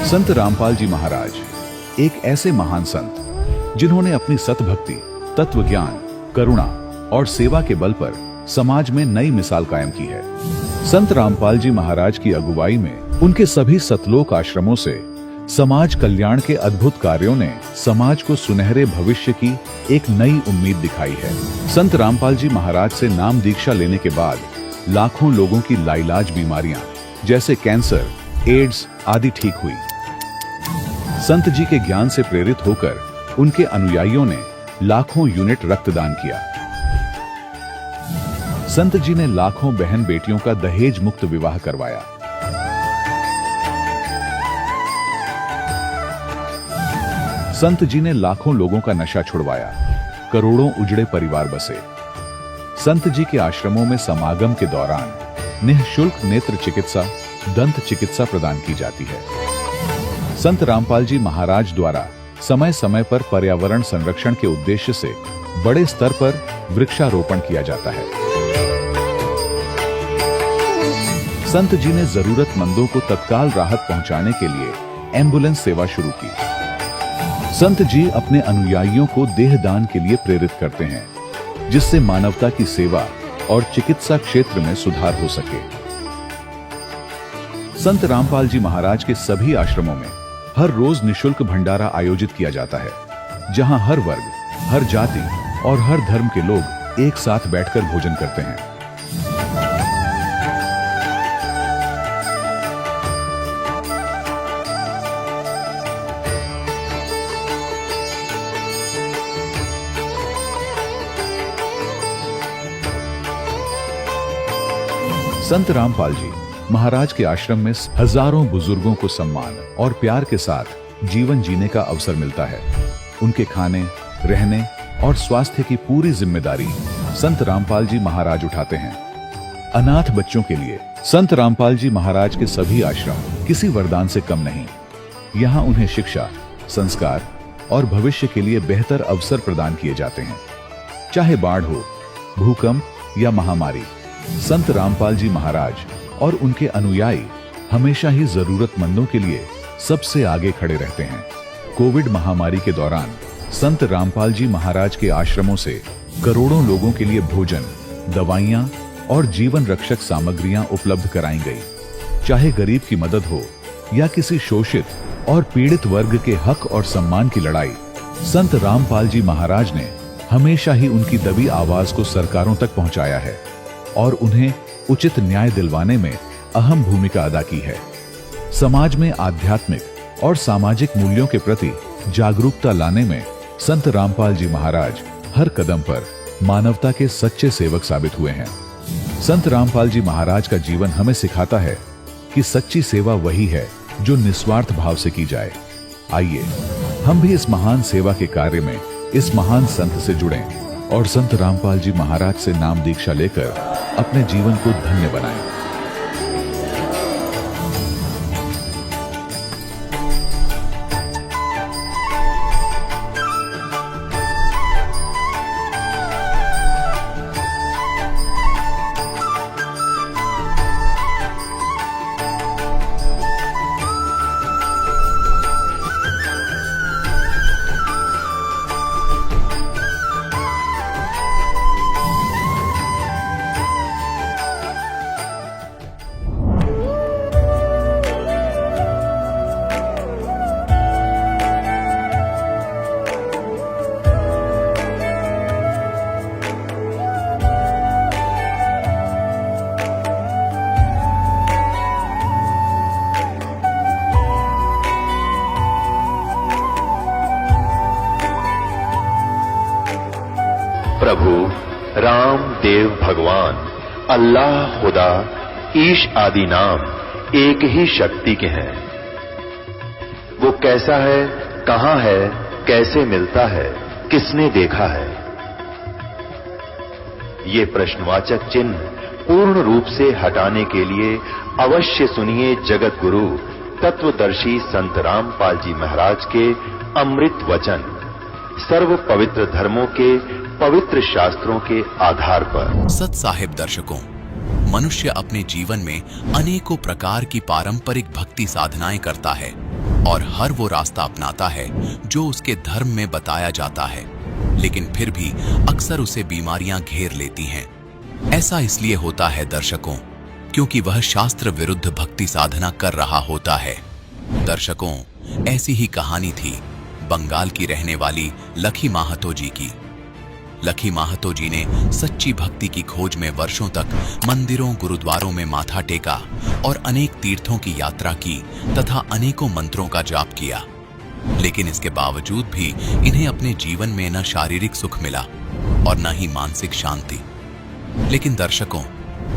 संत रामपाल जी महाराज एक ऐसे महान संत जिन्होंने अपनी सतभक्ति, तत्व ज्ञान, करुणा और सेवा के बल पर समाज में नई मिसाल कायम की है। संत रामपाल जी महाराज की अगुवाई में उनके सभी सतलोक आश्रमों से समाज कल्याण के अद्भुत कार्यों ने समाज को सुनहरे भविष्य की एक नई उम्मीद दिखाई है। संत रामपाल जी महाराज से नाम दीक्षा लेने के बाद लाखों लोगों की लाइलाज बीमारियां जैसे कैंसर, एड्स आदि ठीक हुई। संत जी के ज्ञान से प्रेरित होकर उनके अनुयायियों ने लाखों यूनिट रक्तदान किया। संत जी ने लाखों बहन बेटियों का दहेज मुक्त विवाह करवाया। संत जी ने लाखों लोगों का नशा छुड़वाया, करोड़ों उजड़े परिवार बसे। संत जी के आश्रमों में समागम के दौरान निःशुल्क नेत्र चिकित्सा, दंत चिकित्सा प्रदान की जाती है। संत रामपाल जी महाराज द्वारा समय समय पर पर्यावरण संरक्षण के उद्देश्य से बड़े स्तर पर वृक्षारोपण किया जाता है। संत जी ने जरूरतमंदों को तत्काल राहत पहुंचाने के लिए एम्बुलेंस सेवा शुरू की। संत जी अपने अनुयायियों को देहदान के लिए प्रेरित करते हैं, जिससे मानवता की सेवा और चिकित्सा क्षेत्र में सुधार हो सके। संत रामपाल जी महाराज के सभी आश्रमों में हर रोज निःशुल्क भंडारा आयोजित किया जाता है, जहां हर वर्ग, हर जाति और हर धर्म के लोग एक साथ बैठकर भोजन करते हैं। संत रामपाल जी महाराज के आश्रम में हजारों बुजुर्गों को सम्मान और प्यार के साथ जीवन जीने का अवसर मिलता है। उनके खाने, रहने और स्वास्थ्य की पूरी जिम्मेदारी संत रामपाल जी महाराज उठाते हैं। अनाथ बच्चों के लिए संत रामपाल जी महाराज के सभी आश्रम किसी वरदान से कम नहीं। यहाँ उन्हें शिक्षा, संस्कार और भविष्य के लिए बेहतर अवसर प्रदान किए जाते हैं। चाहे बाढ़ हो, भूकंप या महामारी, संत रामपाल जी महाराज और उनके अनुयायी हमेशा ही जरूरतमंदों के लिए सबसे आगे खड़े रहते हैं। कोविड महामारी के दौरान संत रामपाल जी महाराज के आश्रमों से करोड़ों लोगों के लिए भोजन, दवाइयां और जीवन रक्षक सामग्रियां उपलब्ध कराई गई। चाहे गरीब की मदद हो या किसी शोषित और पीड़ित वर्ग के हक और सम्मान की लड़ाई, संत रामपाल जी महाराज ने हमेशा ही उनकी दबी आवाज को सरकारों तक पहुंचाया है और उन्हें उचित न्याय दिलवाने में अहम भूमिका अदा की है। समाज में आध्यात्मिक और सामाजिक मूल्यों के प्रति जागरूकता लाने में संत रामपाल जी महाराज हर कदम पर मानवता के सच्चे सेवक साबित हुए हैं। संत रामपाल जी महाराज का जीवन हमें सिखाता है कि सच्ची सेवा वही है जो निस्वार्थ भाव से की जाए। आइए हम भी इस महान सेवा के कार्य में इस महान संत से जुड़ें और संत रामपाल जी महाराज से नाम दीक्षा लेकर अपने जीवन को धन्य बनाएं। प्रभु राम देव भगवान अल्लाह खुदा ईश आदि नाम एक ही शक्ति के हैं। वो कैसा है, कहां है, कैसे मिलता है, किसने देखा है? ये प्रश्नवाचक चिन्ह पूर्ण रूप से हटाने के लिए अवश्य सुनिए जगत गुरु तत्वदर्शी संत रामपाल जी महाराज के अमृत वचन, सर्व पवित्र धर्मों के पवित्र शास्त्रों के आधार पर। सत साहिब दर्शकों, मनुष्य अपने जीवन में अनेकों प्रकार की पारंपरिक भक्ति साधनाएं करता है, और हर वो रास्ता अपनाता है जो उसके धर्म में बताया जाता है, लेकिन फिर भी अक्सर उसे बीमारियां घेर लेती हैं। ऐसा इसलिए होता है दर्शकों, क्योंकि वह शास्त्र विरुद्ध भक्ति साधना कर रहा होता है। दर्शकों, ऐसी ही कहानी थी बंगाल की रहने वाली लखी माहतो जी की। लखी माहतो जी ने सच्ची भक्ति की खोज में वर्षों तक मंदिरों गुरुद्वारों में माथा टेका और अनेक तीर्थों की यात्रा की तथा अनेकों मंत्रों का जाप किया, लेकिन इसके बावजूद भी इन्हें अपने जीवन में न शारीरिक सुख मिला और न ही मानसिक शांति। लेकिन दर्शकों,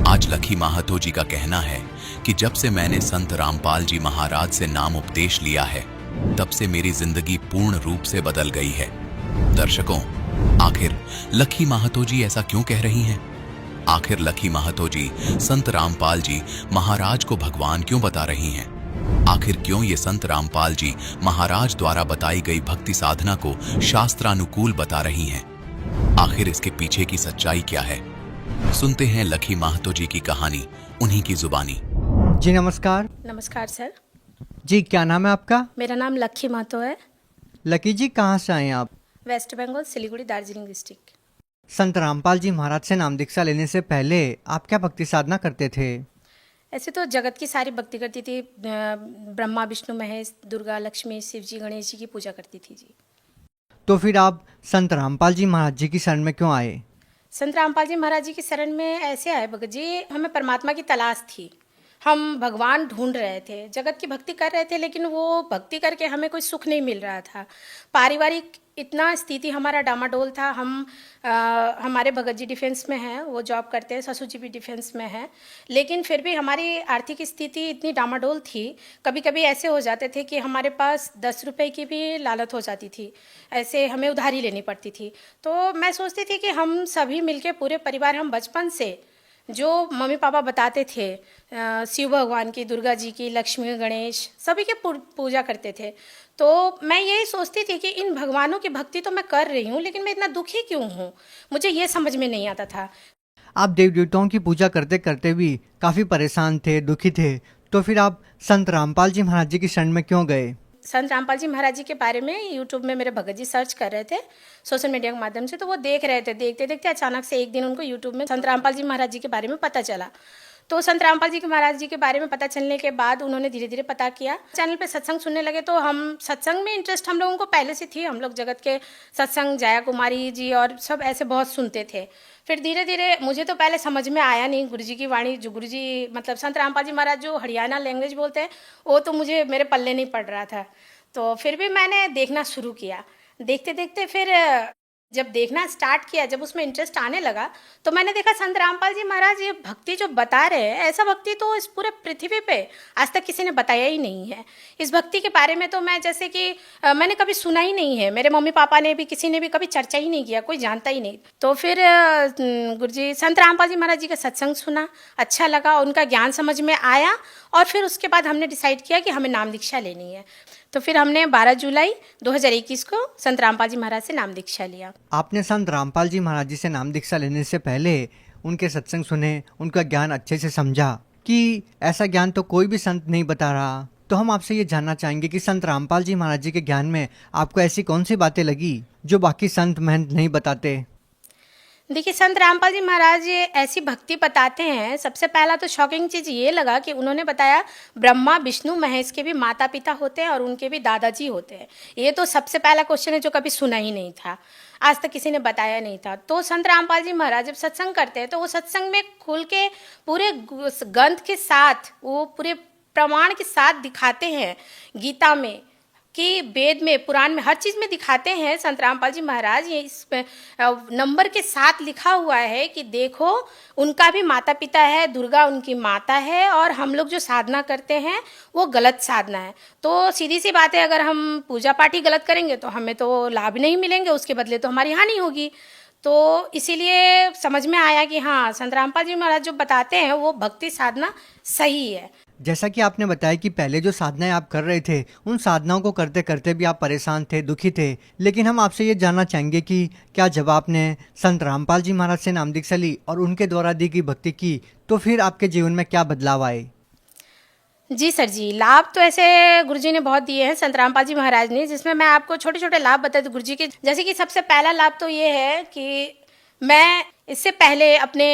आज लखी माहतो जी का कहना है कि जब से मैंने संत रामपाल जी महाराज से नाम उपदेश लिया है, तब से मेरी जिंदगी पूर्ण रूप से बदल गई है। दर्शकों, आखिर लखी माहतो जी ऐसा क्यों कह रही हैं? आखिर लखी माहतो जी संत रामपाल जी महाराज को भगवान क्यों बता रही हैं? आखिर क्यों ये संत रामपाल जी महाराज द्वारा बताई गई भक्ति साधना को शास्त्रानुकूल बता रही हैं? आखिर इसके पीछे की सच्चाई क्या है? सुनते हैं लखी माहतो जी की कहानी उन्हीं की जुबानी। जी नमस्कार। नमस्कार सर। जी क्या नाम है आपका? मेरा नाम लक्की महतो है। लकी जी कहाँ से आए हैं आप? West Bengal, Siliguri, Darjeeling district. संत रामपाल जी महाराज से नाम दीक्षा लेने से पहले आप क्या भक्ति साधना करते थे? ऐसे तो जगत की सारी भक्ति करती थी। ब्रह्मा, विष्णु, महेश, दुर्गा, लक्ष्मी, शिव जी, गणेश जी की पूजा करती थी जी। तो फिर आप संत रामपाल जी महाराज जी की शरण में क्यों आए? संत रामपाल जी महाराज जी की शरण में ऐसे आए भगत जी, हमें परमात्मा की तलाश थी। हम भगवान ढूंढ रहे थे, जगत की भक्ति कर रहे थे, लेकिन वो भक्ति करके हमें कोई सुख नहीं मिल रहा था। पारिवारिक इतना स्थिति हमारा डामाडोल था। हमारे भगत जी डिफेंस में हैं, वो जॉब करते हैं, ससुर जी भी डिफेंस में हैं, लेकिन फिर भी हमारी आर्थिक स्थिति इतनी डामाडोल थी। कभी कभी ऐसे हो जाते थे कि हमारे पास 10 रुपए की भी लालच हो जाती थी, ऐसे हमें उधारी लेनी पड़ती थी। तो मैं सोचती थी कि हम सभी मिलके पूरे परिवार, हम बचपन से जो मम्मी पापा बताते थे शिव भगवान की, दुर्गा जी की, लक्ष्मी, गणेश, सभी के पूजा करते थे। तो मैं यही सोचती थी कि इन भगवानों की भक्ति तो मैं कर रही हूँ, लेकिन मैं इतना दुखी क्यों हूँ, मुझे ये समझ में नहीं आता था। आप देव देवताओं की पूजा करते करते भी काफ़ी परेशान थे, दुखी थे, तो फिर आप संत रामपाल जी महाराज जी की शरण में क्यों गए? संत रामपाल जी महाराज जी के बारे में यूट्यूब में मेरे भगत जी सर्च कर रहे थे सोशल मीडिया के माध्यम से, तो वो देख रहे थे। देखते देखते अचानक से एक दिन उनको यूट्यूब में संत रामपाल जी महाराज जी के बारे में पता चला। तो संत रामपाल जी के महाराज जी के बारे में पता चलने के बाद उन्होंने धीरे धीरे पता किया, चैनल पे सत्संग सुनने लगे। तो हम सत्संग में इंटरेस्ट हम लोगों को पहले से थी, हम लोग जगत के सत्संग, जया कुमारी जी और सब ऐसे बहुत सुनते थे। फिर धीरे धीरे, मुझे तो पहले समझ में आया नहीं गुरु जी की वाणी, जो गुरु जी मतलब संत रामपाल जी महाराज जो हरियाणा लैंग्वेज बोलते हैं, वो तो मुझे मेरे पल्ले नहीं पड़ रहा था। तो फिर भी मैंने देखना शुरू किया। देखते देखते फिर जब देखना स्टार्ट किया, जब उसमें इंटरेस्ट आने लगा, तो मैंने देखा संत रामपाल जी महाराज ये भक्ति जो बता रहे हैं, ऐसा भक्ति तो इस पूरे पृथ्वी पे आज तक किसी ने बताया ही नहीं है। इस भक्ति के बारे में तो मैं जैसे कि मैंने कभी सुना ही नहीं है, मेरे मम्मी पापा ने भी, किसी ने भी कभी चर्चा ही नहीं किया, कोई जानता ही नहीं। तो फिर गुरुजी संत रामपाल जी महाराज जी का सत्संग सुना, अच्छा लगा, उनका ज्ञान समझ में आया, और फिर उसके बाद हमने डिसाइड किया कि हमें नाम दीक्षा लेनी है। तो फिर हमने 12 जुलाई 2021 को संत रामपाल जी महाराज से नाम दीक्षा लिया। आपने संत रामपाल जी महाराज जी से नाम दीक्षा लेने से पहले उनके सत्संग सुने, उनका ज्ञान अच्छे से समझा कि ऐसा ज्ञान तो कोई भी संत नहीं बता रहा। तो हम आपसे ये जानना चाहेंगे कि संत रामपाल जी महाराज जी के ज्ञान में आपको ऐसी कौन सी बातें लगी जो बाकी संत महंत नहीं बताते? देखिए, संत रामपाल जी महाराज ये ऐसी भक्ति बताते हैं। सबसे पहला तो शॉकिंग चीज़ ये लगा कि उन्होंने बताया ब्रह्मा, विष्णु, महेश के भी माता पिता होते हैं और उनके भी दादाजी होते हैं। ये तो सबसे पहला क्वेश्चन है जो कभी सुना ही नहीं था, आज तक किसी ने बताया नहीं था। तो संत रामपाल जी महाराज जब सत्संग करते हैं तो वो सत्संग में खुल के पूरे ग्रंथ के साथ, वो पूरे प्रमाण के साथ दिखाते हैं, गीता में कि वेद में, पुराण में, हर चीज़ में दिखाते हैं संत रामपाल जी महाराज। ये इस नंबर के साथ लिखा हुआ है कि देखो, उनका भी माता पिता है, दुर्गा उनकी माता है, और हम लोग जो साधना करते हैं वो गलत साधना है। तो सीधी सी बात है, अगर हम पूजा पाठ ही गलत करेंगे तो हमें तो लाभ नहीं मिलेंगे, उसके बदले तो हमारी हानि होगी। तो इसीलिए समझ में आया कि हाँ, संत रामपाल जी महाराज जो बताते हैं वो भक्ति साधना सही है। जैसा कि आपने बताया कि पहले जो साधनाएं आप कर रहे थे, उन साधनाओं को करते करते भी आप परेशान थे, दुखी थे, लेकिन हम आपसे ये जानना चाहेंगे कि क्या जब आपने संत रामपाल जी महाराज से नाम दीक्षा ली और उनके द्वारा दी गई भक्ति की, तो फिर आपके जीवन में क्या बदलाव आए? जी सर जी, लाभ तो ऐसे गुरुजी ने बहुत दिए हैं, संत रामपाल जी महाराज ने, जिसमें मैं आपको छोटे छोटे लाभ बता दूं गुरुजी के। जैसे कि सबसे पहला लाभ तो ये है कि मैं इससे पहले अपने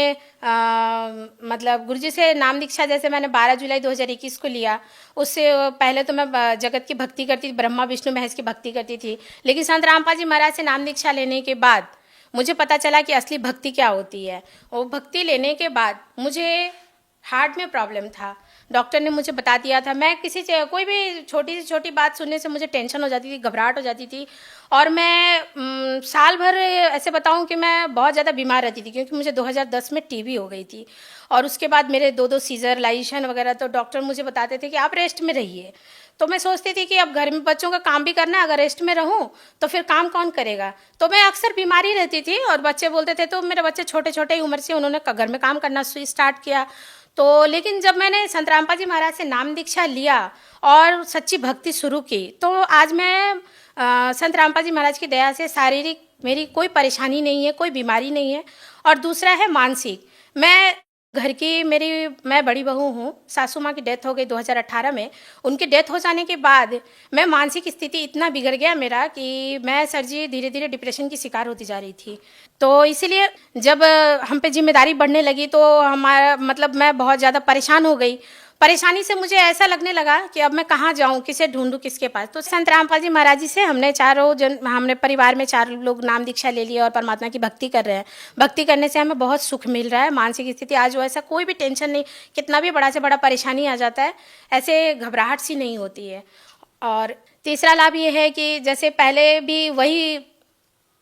मतलब गुरुजी से नाम दीक्षा जैसे मैंने 12 जुलाई 2021 को लिया, उससे पहले तो मैं जगत की भक्ति करती थी, ब्रह्मा विष्णु महेश की भक्ति करती थी। लेकिन संत रामपाल जी महाराज से नाम दीक्षा लेने के बाद मुझे पता चला कि असली भक्ति क्या होती है। वो भक्ति लेने के बाद मुझे हार्ट में प्रॉब्लम था, डॉक्टर ने मुझे बता दिया था। मैं कोई भी छोटी से छोटी बात सुनने से मुझे टेंशन हो जाती थी, घबराहट हो जाती थी, और मैं साल भर ऐसे बताऊं कि मैं बहुत ज़्यादा बीमार रहती थी, क्योंकि मुझे 2010 में टीबी हो गई थी, और उसके बाद मेरे 2 सीजरलाइजेशन वगैरह। तो डॉक्टर मुझे बताते थे कि आप रेस्ट में रहिए। तो मैं सोचती थी कि अब घर में बच्चों का काम भी करना है, अगर रेस्ट में रहूं तो फिर काम कौन करेगा। तो मैं अक्सर बीमारी रहती थी, और बच्चे बोलते थे, तो मेरे बच्चे छोटे छोटे उम्र से उन्होंने घर में काम करना स्टार्ट किया। तो लेकिन जब मैंने संत रामपाल जी महाराज से नाम दीक्षा लिया और सच्ची भक्ति शुरू की, तो आज मैं संत रामपाल जी महाराज की दया से शारीरिक मेरी कोई परेशानी नहीं है, कोई बीमारी नहीं है। और दूसरा है मानसिक, मैं घर की मैं बड़ी बहू हूँ। सासू माँ की डेथ हो गई 2018 में। उनकी डेथ हो जाने के बाद मैं मानसिक स्थिति इतना बिगड़ गया मेरा कि मैं सर जी धीरे धीरे डिप्रेशन की शिकार होती जा रही थी। तो इसीलिए जब हम पे जिम्मेदारी बढ़ने लगी तो हमारा मतलब मैं बहुत ज़्यादा परेशान हो गई। परेशानी से मुझे ऐसा लगने लगा कि अब मैं कहाँ जाऊँ, किसे ढूंढूं, किसके पास। तो संत रामपाल जी महाराज जी से हमने परिवार में 4 लोग नाम दीक्षा ले लिया और परमात्मा की भक्ति कर रहे हैं। भक्ति करने से हमें बहुत सुख मिल रहा है। मानसिक स्थिति आज वैसा कोई भी टेंशन नहीं, कितना भी बड़ा से बड़ा परेशानी आ जाता है, ऐसे घबराहट सी नहीं होती है। और तीसरा लाभ ये है कि जैसे पहले भी वही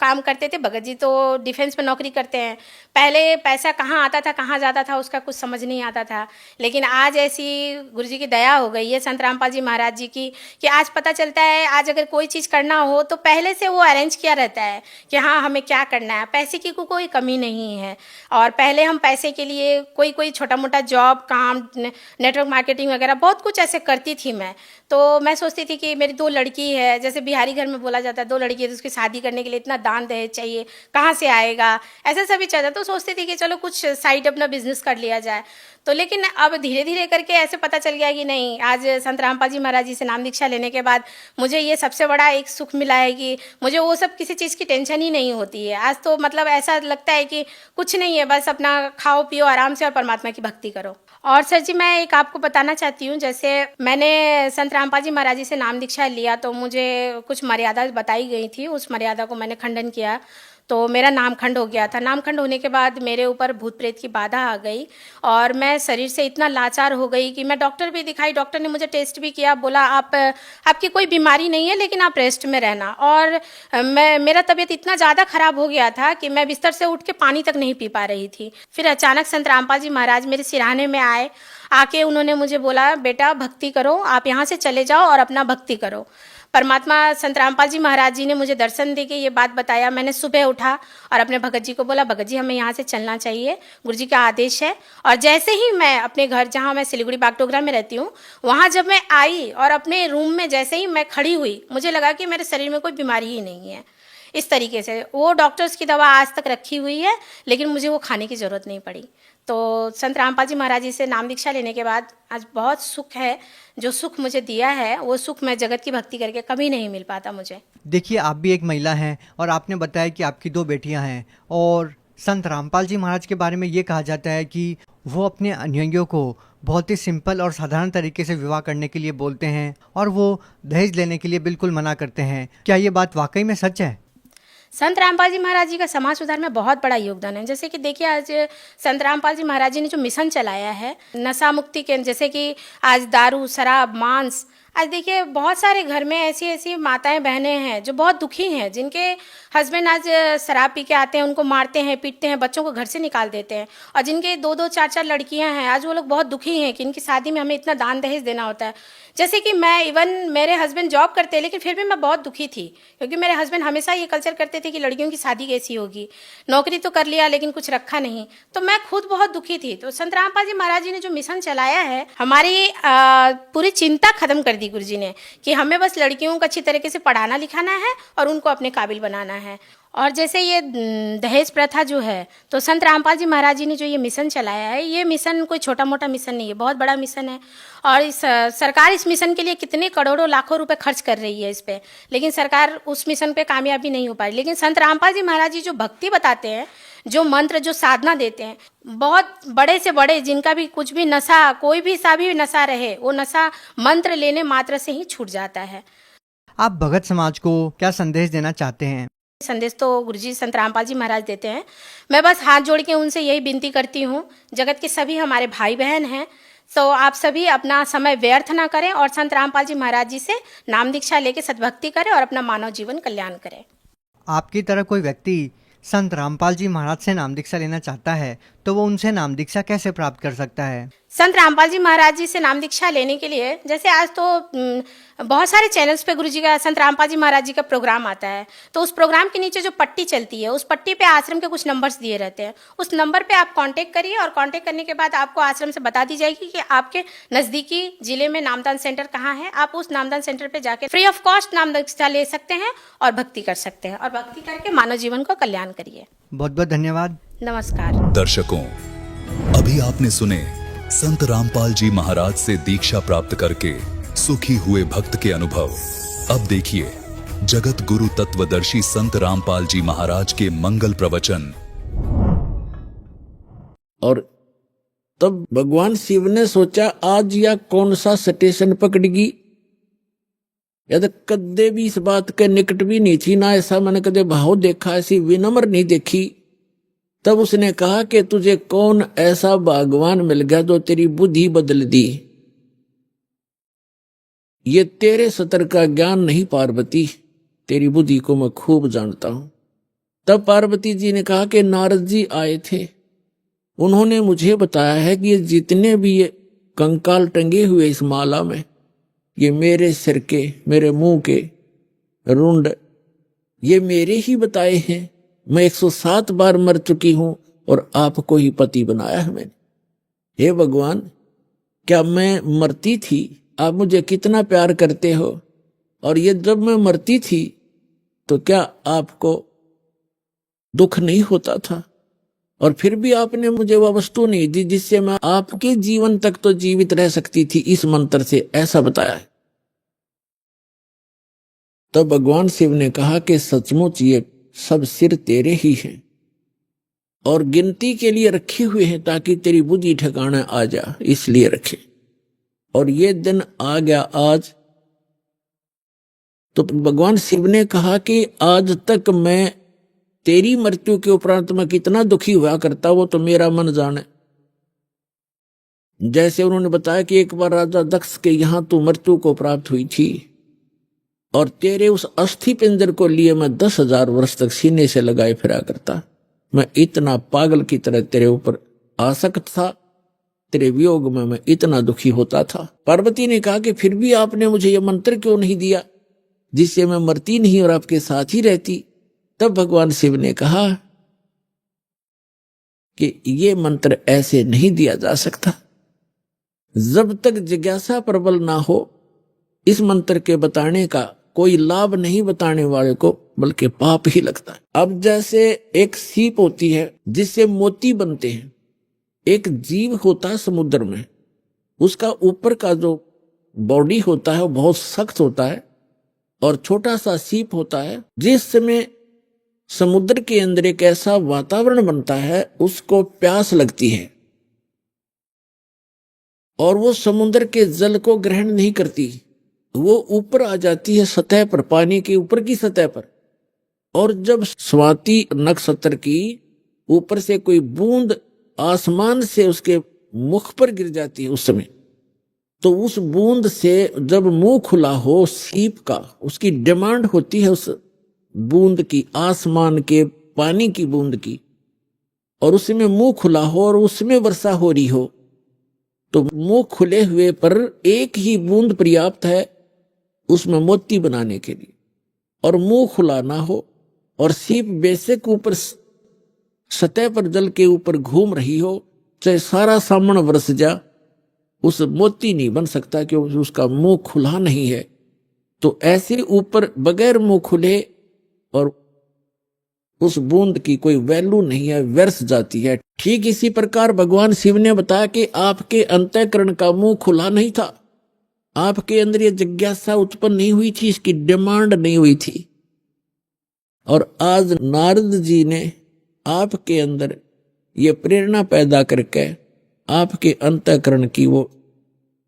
काम करते थे, भगत जी तो डिफेंस में नौकरी करते हैं। पहले पैसा कहाँ आता था, कहाँ जाता था, उसका कुछ समझ नहीं आता था। लेकिन आज ऐसी गुरुजी की दया हो गई है संत रामपाल जी महाराज जी की कि आज पता चलता है, आज अगर कोई चीज़ करना हो तो पहले से वो अरेंज किया रहता है कि हाँ हमें क्या करना है। पैसे की कोई कमी नहीं है। और पहले हम पैसे के लिए कोई छोटा मोटा जॉब, काम, नेटवर्क मार्केटिंग वगैरह बहुत कुछ ऐसे करती थी मैं। तो मैं सोचती थी कि मेरी 2 लड़की है, जैसे बिहारी घर में बोला जाता है 2 लड़की है तो उसकी शादी करने के लिए इतना दान दहेज चाहिए, कहाँ से आएगा, ऐसा सभी चलता। तो सोचती थी कि चलो कुछ साइड अपना बिजनेस कर लिया जाए। तो लेकिन अब धीरे धीरे करके ऐसे पता चल गया कि नहीं, आज संत रामपाल जी महाराज जी से नाम दीक्षा लेने के बाद मुझे ये सबसे बड़ा एक सुख मिला है कि मुझे वो सब किसी चीज़ की टेंशन ही नहीं होती है। आज तो मतलब ऐसा लगता है कि कुछ नहीं है, बस अपना खाओ पियो आराम से और परमात्मा की भक्ति करो। और सर जी मैं एक आपको बताना चाहती हूँ, जैसे मैंने संत रामपाल जी महाराज जी से नाम दीक्षा लिया तो मुझे कुछ मर्यादा बताई गई थी, उस मर्यादा को मैंने खंडन किया तो मेरा नामखंड हो गया था। नामखंड होने के बाद मेरे ऊपर भूत प्रेत की बाधा आ गई और मैं शरीर से इतना लाचार हो गई कि मैं डॉक्टर भी दिखाई, डॉक्टर ने मुझे टेस्ट भी किया, बोला आपकी कोई बीमारी नहीं है लेकिन आप रेस्ट में रहना। और मेरा तबीयत इतना ज़्यादा खराब हो गया था कि मैं बिस्तर से उठ के पानी तक नहीं पी पा रही थी। फिर अचानक संत रामपाल जी महाराज मेरे सिरहाने में आए, आके उन्होंने मुझे बोला बेटा भक्ति करो, आप यहाँ से चले जाओ और अपना भक्ति करो। परमात्मा संत रामपाल जी महाराज जी ने मुझे दर्शन दे के ये बात बताया। मैंने सुबह उठा और अपने भगत जी को बोला भगत जी हमें यहाँ से चलना चाहिए, गुरुजी का आदेश है। और जैसे ही मैं अपने घर, जहाँ मैं सिलीगुड़ी बागडोगरा में रहती हूँ, वहाँ जब मैं आई और अपने रूम में जैसे ही मैं खड़ी हुई, मुझे लगा कि मेरे शरीर में कोई बीमारी ही नहीं है। इस तरीके से वो डॉक्टर्स की दवा आज तक रखी हुई है लेकिन मुझे वो खाने की ज़रूरत नहीं पड़ी। तो संत रामपाल जी महाराज जी से नाम दीक्षा लेने के बाद आज बहुत सुख है। जो सुख मुझे दिया है वो सुख मैं जगत की भक्ति करके कभी नहीं मिल पाता मुझे। देखिए आप भी एक महिला हैं और आपने बताया कि आपकी 2 बेटियां हैं, और संत रामपाल जी महाराज के बारे में ये कहा जाता है कि वो अपने अनुयायियों को बहुत ही सिंपल और साधारण तरीके से विवाह करने के लिए बोलते हैं और वो दहेज लेने के लिए बिल्कुल मना करते हैं। क्या ये बात वाकई में सच है? संत रामपाल जी महाराज जी का समाज सुधार में बहुत बड़ा योगदान है। जैसे कि देखिए आज संत रामपाल जी महाराज जी ने जो मिशन चलाया है नशा मुक्ति के, जैसे कि आज दारू, शराब, मांस, आज देखिए बहुत सारे घर में ऐसी माताएं बहनें हैं जो बहुत दुखी हैं, जिनके हस्बैंड आज शराब पी के आते हैं, उनको मारते हैं, पीटते हैं, बच्चों को घर से निकाल देते हैं, और जिनके 2-2, 4-4 लड़कियां हैं, आज वो लोग बहुत दुखी हैं कि इनकी शादी में हमें इतना दान दहेज देना होता है। जैसे कि मैं इवन मेरे हस्बैंड जॉब करते हैं लेकिन फिर भी मैं बहुत दुखी थी, क्योंकि मेरे हस्बैंड हमेशा ये कल्चर करते थे कि लड़कियों की शादी कैसी होगी, नौकरी तो कर लिया लेकिन कुछ रखा नहीं, तो मैं खुद बहुत दुखी थी। तो संत रामपाल जी महाराज जी ने जो मिशन चलाया है, हमारी पूरी चिंता खत्म कर दी गुरुजी ने कि हमें बस लड़कियों को अच्छी तरीके से पढ़ाना लिखाना है और उनको अपने काबिल बनाना है। और जैसे ये दहेज प्रथा जो है, तो संत रामपाल जी महाराज जी ने जो ये मिशन चलाया है, ये मिशन कोई छोटा मोटा मिशन नहीं है, बहुत बड़ा मिशन है। और सरकार इस मिशन के लिए कितने करोड़ों लाखों रुपए खर्च कर रही है इस पे, लेकिन सरकार उस मिशन पे कामयाबी नहीं हो पा रही। लेकिन संत रामपाल जी महाराज जी जो भक्ति बताते हैं, जो मंत्र, जो साधना देते हैं, बहुत बड़े से बड़े जिनका भी कुछ भी नशा, कोई भी सा भी नशा रहे, वो नशा मंत्र लेने मात्र से ही छूट जाता है। आप भगत समाज को क्या संदेश देना चाहते हैं? संदेश तो गुरुजी संत रामपाल जी महाराज देते हैं। मैं बस हाथ जोड़ के उनसे यही विनती करती हूँ, जगत के सभी हमारे भाई बहन हैं, तो आप सभी अपना समय व्यर्थ ना करें और संत रामपाल जी महाराज जी से नाम दीक्षा लेके सद्भक्ति करें और अपना मानव जीवन कल्याण करें। आपकी तरह कोई व्यक्ति संत रामपाल जी महाराज से नाम दीक्षा लेना चाहता है तो वो उनसे नाम दीक्षा कैसे प्राप्त कर सकता है? संत रामपाल जी महाराज जी से नाम दीक्षा लेने के लिए, जैसे आज तो बहुत सारे चैनल्स पे गुरुजी का, संत रामपाल जी महाराज जी का प्रोग्राम आता है, तो उस प्रोग्राम के नीचे जो पट्टी चलती है, उस पट्टी पे आश्रम के कुछ नंबर्स दिए रहते हैं। उस नंबर पे आप कांटेक्ट करिए और कांटेक्ट करने के बाद आपको आश्रम से बता दी जाएगी कि आपके नज़दीकी जिले में नामदान सेंटर कहाँ है। आप उस नामदान सेंटर पर जाकर फ्री ऑफ कॉस्ट नाम दीक्षा ले सकते हैं और भक्ति कर सकते हैं, और भक्ति करके मानव जीवन को कल्याण करिए। बहुत बहुत धन्यवाद। नमस्कार। दर्शकों, अभी आपने सुने संत रामपाल जी महाराज से दीक्षा प्राप्त करके सुखी हुए भक्त के अनुभव। अब देखिए जगत गुरु तत्वदर्शी संत रामपाल जी महाराज के मंगल प्रवचन। और तब भगवान शिव ने सोचा आज या कौन सा स्टेशन पकड़गी। यदि कदे भी इस बात के निकट भी नहीं थी, ना ऐसा मैंने कदे भाव देखा, ऐसी विनम्र नहीं देखी। तब उसने कहा कि तुझे कौन ऐसा भगवान मिल गया जो तेरी बुद्धि बदल दी। ये तेरे सतर का ज्ञान नहीं पार्वती, तेरी बुद्धि को मैं खूब जानता हूं। तब पार्वती जी ने कहा कि नारद जी आए थे, उन्होंने मुझे बताया है कि ये जितने भी ये कंकाल टंगे हुए इस माला में, ये मेरे सिर के, मेरे मुंह के रुंड, ये मेरे ही बताए हैं। मैं 107 बार मर चुकी हूं और आपको ही पति बनाया है मैंने। हे भगवान, क्या मैं मरती थी? आप मुझे कितना प्यार करते हो, और ये जब मैं मरती थी तो क्या आपको दुख नहीं होता था? और फिर भी आपने मुझे वह वस्तु नहीं दी जिससे मैं आपके जीवन तक तो जीवित रह सकती थी, इस मंत्र से, ऐसा बताया है। तब भगवान शिव ने कहा कि सचमुच ये सब सिर तेरे ही हैं और गिनती के लिए रखे हुए हैं ताकि तेरी बुद्धि ठिकाना आ जा, इसलिए रखे। और ये दिन आ गया आज। तो भगवान शिव ने कहा कि आज तक मैं तेरी मृत्यु के उपरांत मैं कितना दुखी हुआ करता, वो तो मेरा मन जाने। जैसे उन्होंने बताया कि एक बार राजा दक्ष के यहां तू मृत्यु को प्राप्त हुई थी और तेरे उस अस्थि पिंजर को लिए मैं 10,000 वर्ष तक सीने से लगाए फिरा करता। मैं इतना पागल की तरह तेरे ऊपर आसक्त था, तेरे वियोग में मैं इतना दुखी होता था। पार्वती ने कहा कि फिर भी आपने मुझे यह मंत्र क्यों नहीं दिया जिससे मैं मरती नहीं और आपके साथ ही रहती? तब भगवान शिव ने कहा कि ये मंत्र ऐसे नहीं दिया जा सकता। जब तक जिज्ञासा प्रबल ना हो, इस मंत्र के बताने का कोई लाभ नहीं बताने वाले को, बल्कि पाप ही लगता है। अब जैसे एक सीप होती है जिससे मोती बनते हैं, एक जीव होता है समुद्र में, उसका ऊपर का जो बॉडी होता है वो बहुत सख्त होता है और छोटा सा सीप होता है। जिस समय समुद्र के अंदर एक ऐसा वातावरण बनता है, उसको प्यास लगती है और वो समुद्र के जल को ग्रहण नहीं करती, वो ऊपर आ जाती है सतह पर, पानी के ऊपर की सतह पर। और जब स्वाति नक्षत्र की ऊपर से कोई बूंद आसमान से उसके मुख पर गिर जाती है उस समय, तो उस बूंद से जब मुंह खुला हो सीप का, उसकी डिमांड होती है उस बूंद की, आसमान के पानी की बूंद की, और उसमें मुंह खुला हो और उसमें वर्षा हो रही हो, तो मुंह खुले हुए पर एक ही बूंद पर्याप्त है उसमें मोती बनाने के लिए। और मुंह खुला ना हो और सीप बेशक ऊपर सतह पर जल के ऊपर घूम रही हो, चाहे सारा सामन बरस जा, उस मोती नहीं बन सकता क्योंकि उसका मुंह खुला नहीं है। तो ऐसे ऊपर बगैर मुंह खुले और उस बूंद की कोई वैल्यू नहीं है, व्यर्थ जाती है। ठीक इसी प्रकार भगवान शिव ने बताया कि आपके अंतःकरण का मुंह खुला नहीं था, आपके अंदर ये जिज्ञासा उत्पन्न नहीं हुई थी, इसकी डिमांड नहीं हुई थी। और आज नारद जी ने आपके अंदर ये प्रेरणा पैदा करके आपके अंतःकरण की वो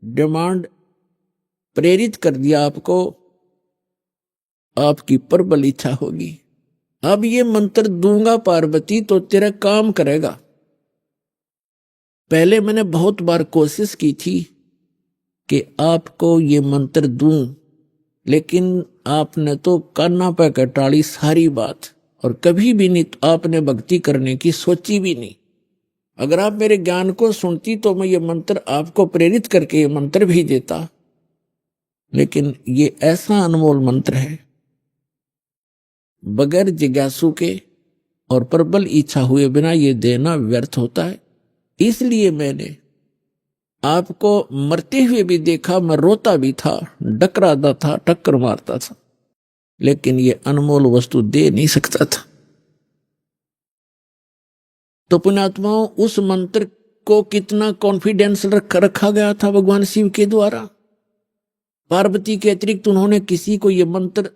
डिमांड प्रेरित कर दिया, आपको आपकी प्रबल इच्छा होगी। अब ये मंत्र दूंगा पार्वती तो तेरा काम करेगा। पहले मैंने बहुत बार कोशिश की थी कि आपको ये मंत्र दूं, लेकिन आपने तो कान्ना पे कटाड़ी सारी बात, और कभी भी नहीं आपने भक्ति करने की सोची भी नहीं। अगर आप मेरे ज्ञान को सुनती तो मैं ये मंत्र आपको प्रेरित करके ये मंत्र भी देता, लेकिन ये ऐसा अनमोल मंत्र है, बगैर जिज्ञासु के और प्रबल इच्छा हुए बिना ये देना व्यर्थ होता है। इसलिए मैंने आपको मरते हुए भी देखा, मैं रोता भी था, डकराता था, टक्कर मारता था, लेकिन ये अनमोल वस्तु दे नहीं सकता था। तो पुण्यात्माओं, उस मंत्र को कितना कॉन्फिडेंस रखा गया था भगवान शिव के द्वारा। पार्वती के अतिरिक्त उन्होंने किसी को ये मंत्र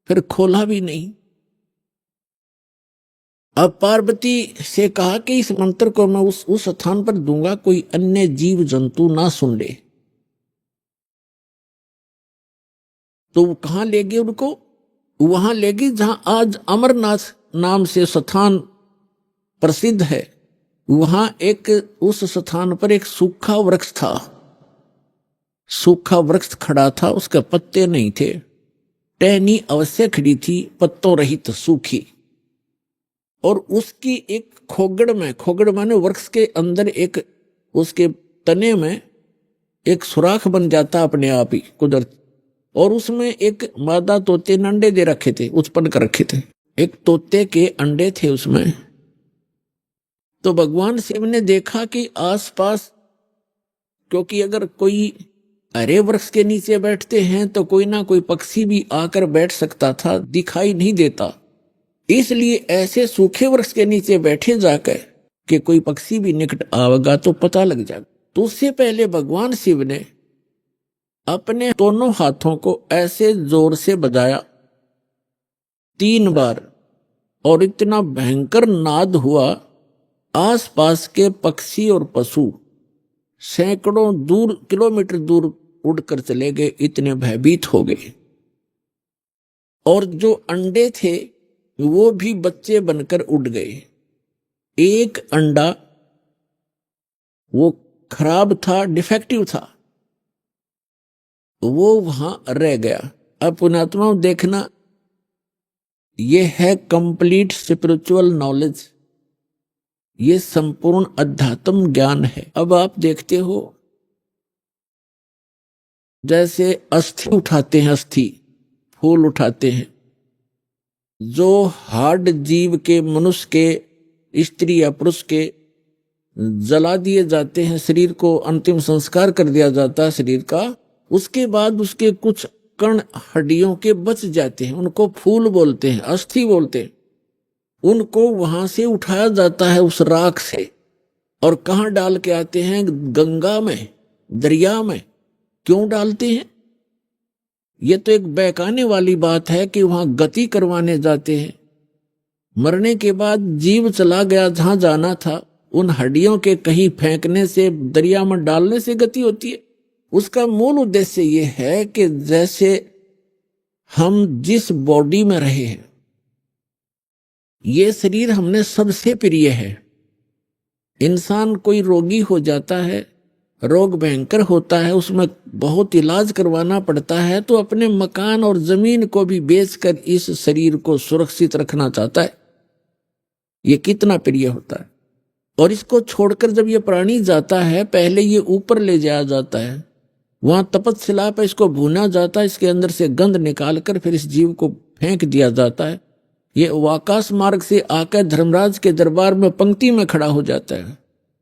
फिर खोला भी नहीं। अब पार्वती से कहा कि इस मंत्र को मैं उस स्थान पर दूंगा, कोई अन्य जीव जंतु ना सुन ले। तो वो कहां ले गए उनको? वहां ले गए जहां आज अमरनाथ नाम से स्थान प्रसिद्ध है। वहां उस स्थान पर एक सूखा वृक्ष था, सूखा वृक्ष खड़ा था, उसके पत्ते नहीं थे, टहनी अवश्य खड़ी थी, पत्तों रहित सूखी। और उसकी एक खोगड़ माने वृक्ष के अंदर एक उसके तने में एक सुराख बन जाता अपने आप ही कुदरत, और उसमें एक मादा तोते ने अंडे दे रखे थे, उत्पन्न कर रखे थे, एक तोते के अंडे थे उसमें। तो भगवान शिव ने देखा कि आसपास, क्योंकि अगर कोई हरे वृक्ष के नीचे बैठते हैं तो कोई ना कोई पक्षी भी आकर बैठ सकता था, दिखाई नहीं देता, इसलिए ऐसे सूखे वृक्ष के नीचे बैठे जाकर कि कोई पक्षी भी निकट आवेगा तो पता लग जाएगा। तो उससे पहले भगवान शिव ने अपने दोनों हाथों को ऐसे जोर से बजाया 3 बार, और इतना भयंकर नाद हुआ, आसपास के पक्षी और पशु सैकड़ों किलोमीटर दूर उड़कर चले गए, इतने भयभीत हो गए। और जो अंडे थे वो भी बच्चे बनकर उड़ गए। एक अंडा वो खराब था, डिफेक्टिव था, वो वहां रह गया। अब पुण्यात्माओं देखना, ये है कंप्लीट स्पिरिचुअल नॉलेज, ये संपूर्ण अध्यात्म ज्ञान है। अब आप देखते हो जैसे अस्थि उठाते हैं, अस्थि फूल उठाते हैं, जो हार्ड जीव के, मनुष्य के, स्त्री या पुरुष के जला दिए जाते हैं, शरीर को अंतिम संस्कार कर दिया जाता है शरीर का, उसके बाद उसके कुछ कण हड्डियों के बच जाते हैं, उनको फूल बोलते हैं, अस्थि बोलते हैं। उनको वहां से उठाया जाता है उस राख से, और कहाँ डाल के आते हैं? गंगा में, दरिया में। क्यों डालते हैं? ये तो एक बहकाने वाली बात है कि वहां गति करवाने जाते हैं। मरने के बाद जीव चला गया जहां जाना था, उन हड्डियों के कहीं फेंकने से, दरिया में डालने से गति होती है। उसका मूल उद्देश्य ये है कि जैसे हम जिस बॉडी में रहे हैं, ये शरीर हमने सबसे प्रिय है। इंसान कोई रोगी हो जाता है, रोग भयंकर होता है, उसमें बहुत इलाज करवाना पड़ता है, तो अपने मकान और जमीन को भी बेचकर इस शरीर को सुरक्षित रखना चाहता है। ये कितना प्रिय होता है। और इसको छोड़कर जब ये प्राणी जाता है, पहले ये ऊपर ले जाया जाता है, वहां तपस्या पर इसको भूना जाता है, इसके अंदर से गंध निकालकर फिर इस जीव को फेंक दिया जाता है। ये आकाश मार्ग से आकर धर्मराज के दरबार में पंक्ति में खड़ा हो जाता है।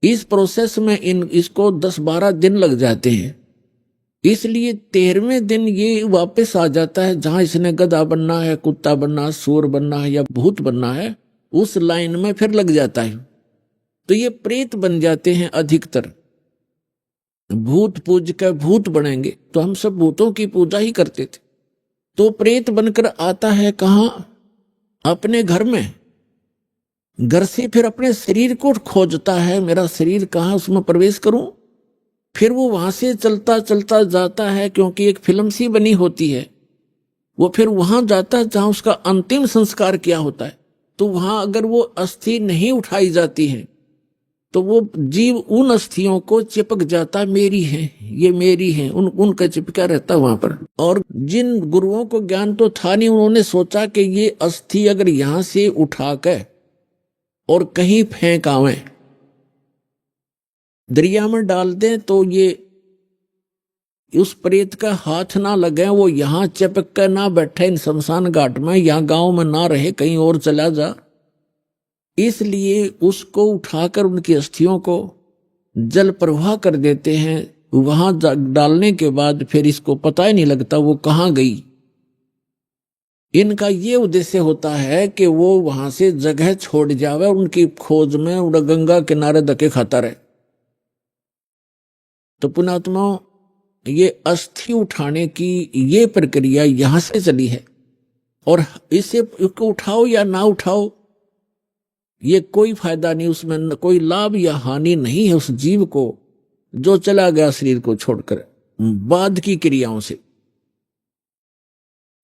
इस प्रोसेस में इसको 10-12 दिन लग जाते हैं। इसलिए 13वें दिन ये वापस आ जाता है, जहां इसने गधा बनना है, कुत्ता बनना है, सूअर बनना है या भूत बनना है, उस लाइन में फिर लग जाता है। तो ये प्रेत बन जाते हैं अधिकतर। भूत पूज कर भूत बनेंगे, तो हम सब भूतों की पूजा ही करते थे। तो प्रेत बनकर आता है कहां? अपने घर में। घर से फिर अपने शरीर को खोजता है, मेरा शरीर कहां, उसमें प्रवेश करूं। फिर वो वहां से चलता चलता जाता है, क्योंकि एक फिल्म सी बनी होती है, वो फिर वहां जाता है जहां उसका अंतिम संस्कार किया होता है। तो वहां अगर वो अस्थि नहीं उठाई जाती है तो वो जीव उन अस्थियों को चिपक जाता, मेरी है, ये मेरी है, उनका चिपका रहता वहां पर। और जिन गुरुओं को ज्ञान तो था नहीं, उन्होंने सोचा कि ये अस्थि अगर यहां से उठाकर और कहीं फेंक आवे, दरिया में डाल दें, तो ये उस प्रेत का हाथ ना लगे, वो यहां चिपक कर ना बैठे इन शमशान घाट में, यहां गांव में ना रहे, कहीं और चला जा। इसलिए उसको उठाकर उनकी अस्थियों को जल प्रवाह कर देते हैं। वहां डालने के बाद फिर इसको पता ही नहीं लगता वो कहां गई। इनका ये उद्देश्य होता है कि वो वहां से जगह छोड़ जावे, उनकी खोज में उड़ा गंगा किनारे धक्के खाता रहे। तो पुण्यात्माओं, ये अस्थि उठाने की ये प्रक्रिया यहां से चली है। और इसको उठाओ या ना उठाओ, ये कोई फायदा नहीं, उसमें कोई लाभ या हानि नहीं है उस जीव को जो चला गया शरीर को छोड़कर बाद की क्रियाओं से।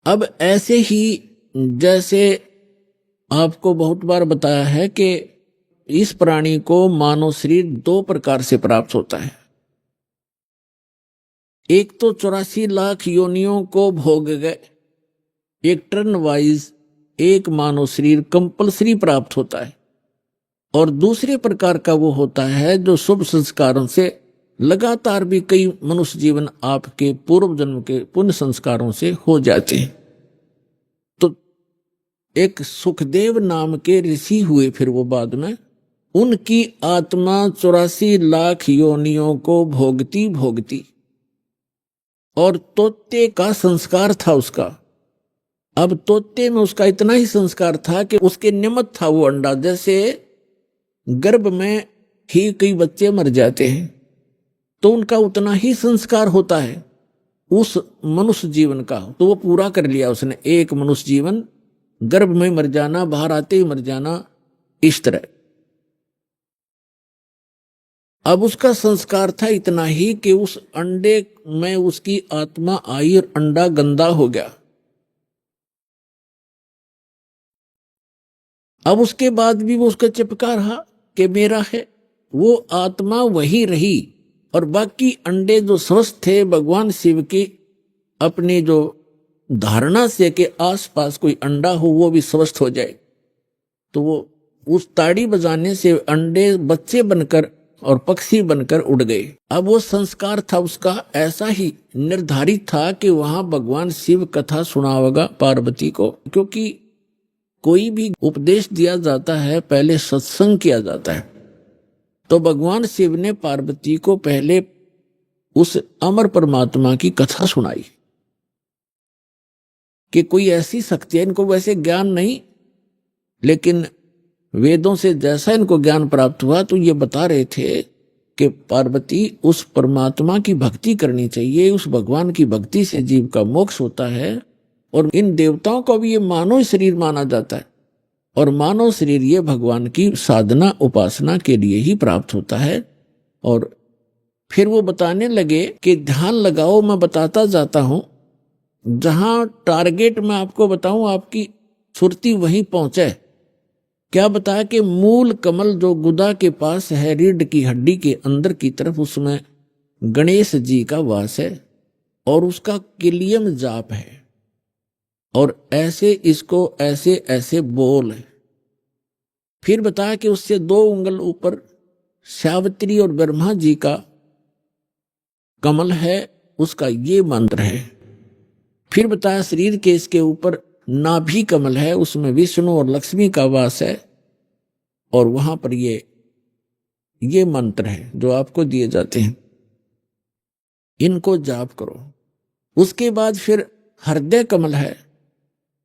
अब ऐसे ही जैसे आपको बहुत बार बताया है कि इस प्राणी को मानव शरीर 2 प्रकार से प्राप्त होता है। एक तो 84 लाख योनियों को भोग गए, एक टर्न वाइज एक मानव शरीर कंपलसरी प्राप्त होता है। और दूसरे प्रकार का वो होता है जो शुभ संस्कारों से लगातार भी कई मनुष्य जीवन आपके पूर्व जन्म के पुण्य संस्कारों से हो जाते हैं। तो एक सुखदेव नाम के ऋषि हुए, फिर वो बाद में उनकी आत्मा 84 लाख योनियों को भोगती भोगती, और तोते का संस्कार था उसका। अब तोते में उसका इतना ही संस्कार था कि उसके निमित्त था वो अंडा। जैसे गर्भ में ही कई बच्चे मर जाते हैं, तो उनका उतना ही संस्कार होता है उस मनुष्य जीवन का, तो वो पूरा कर लिया उसने। एक मनुष्य जीवन, गर्भ में मर जाना, बाहर आते ही मर जाना, इस तरह। अब उसका संस्कार था इतना ही कि उस अंडे में उसकी आत्मा आई और अंडा गंदा हो गया। अब उसके बाद भी वो उसका चिपका रहा कि मेरा है, वो आत्मा वही रही। और बाकी अंडे जो स्वस्थ थे, भगवान शिव की अपनी जो धारणा से कि आसपास कोई अंडा हो वो भी स्वस्थ हो जाए, तो वो उस ताड़ी बजाने से अंडे बच्चे बनकर और पक्षी बनकर उड़ गए। अब वो संस्कार था उसका ऐसा ही निर्धारित था कि वहां भगवान शिव कथा सुनावेगा पार्वती को, क्योंकि कोई भी उपदेश दिया जाता है पहले सत्संग किया जाता है। तो भगवान शिव ने पार्वती को पहले उस अमर परमात्मा की कथा सुनाई कि कोई ऐसी शक्ति है, इनको वैसे ज्ञान नहीं, लेकिन वेदों से जैसा इनको ज्ञान प्राप्त हुआ तो ये बता रहे थे कि पार्वती उस परमात्मा की भक्ति करनी चाहिए, उस भगवान की भक्ति से जीव का मोक्ष होता है। और इन देवताओं को भी ये मानव शरीर माना जाता है, और मानव शरीर ये भगवान की साधना उपासना के लिए ही प्राप्त होता है। और फिर वो बताने लगे कि ध्यान लगाओ, मैं बताता जाता हूं, जहां टारगेट मैं आपको बताऊं आपकी सुरती वहीं पहुंचे। क्या बताया कि मूल कमल जो गुदा के पास है, रीढ़ की हड्डी के अंदर की तरफ, उसमें गणेश जी का वास है और उसका किलियम जाप है। और ऐसे इसको ऐसे ऐसे बोल है। फिर बताया कि उससे 2 उंगल ऊपर सावित्री और ब्रह्मा जी का कमल है, उसका ये मंत्र है। फिर बताया शरीर के इसके ऊपर नाभि कमल है, उसमें विष्णु और लक्ष्मी का वास है, और वहां पर ये मंत्र है जो आपको दिए जाते हैं, इनको जाप करो। उसके बाद फिर हृदय कमल है,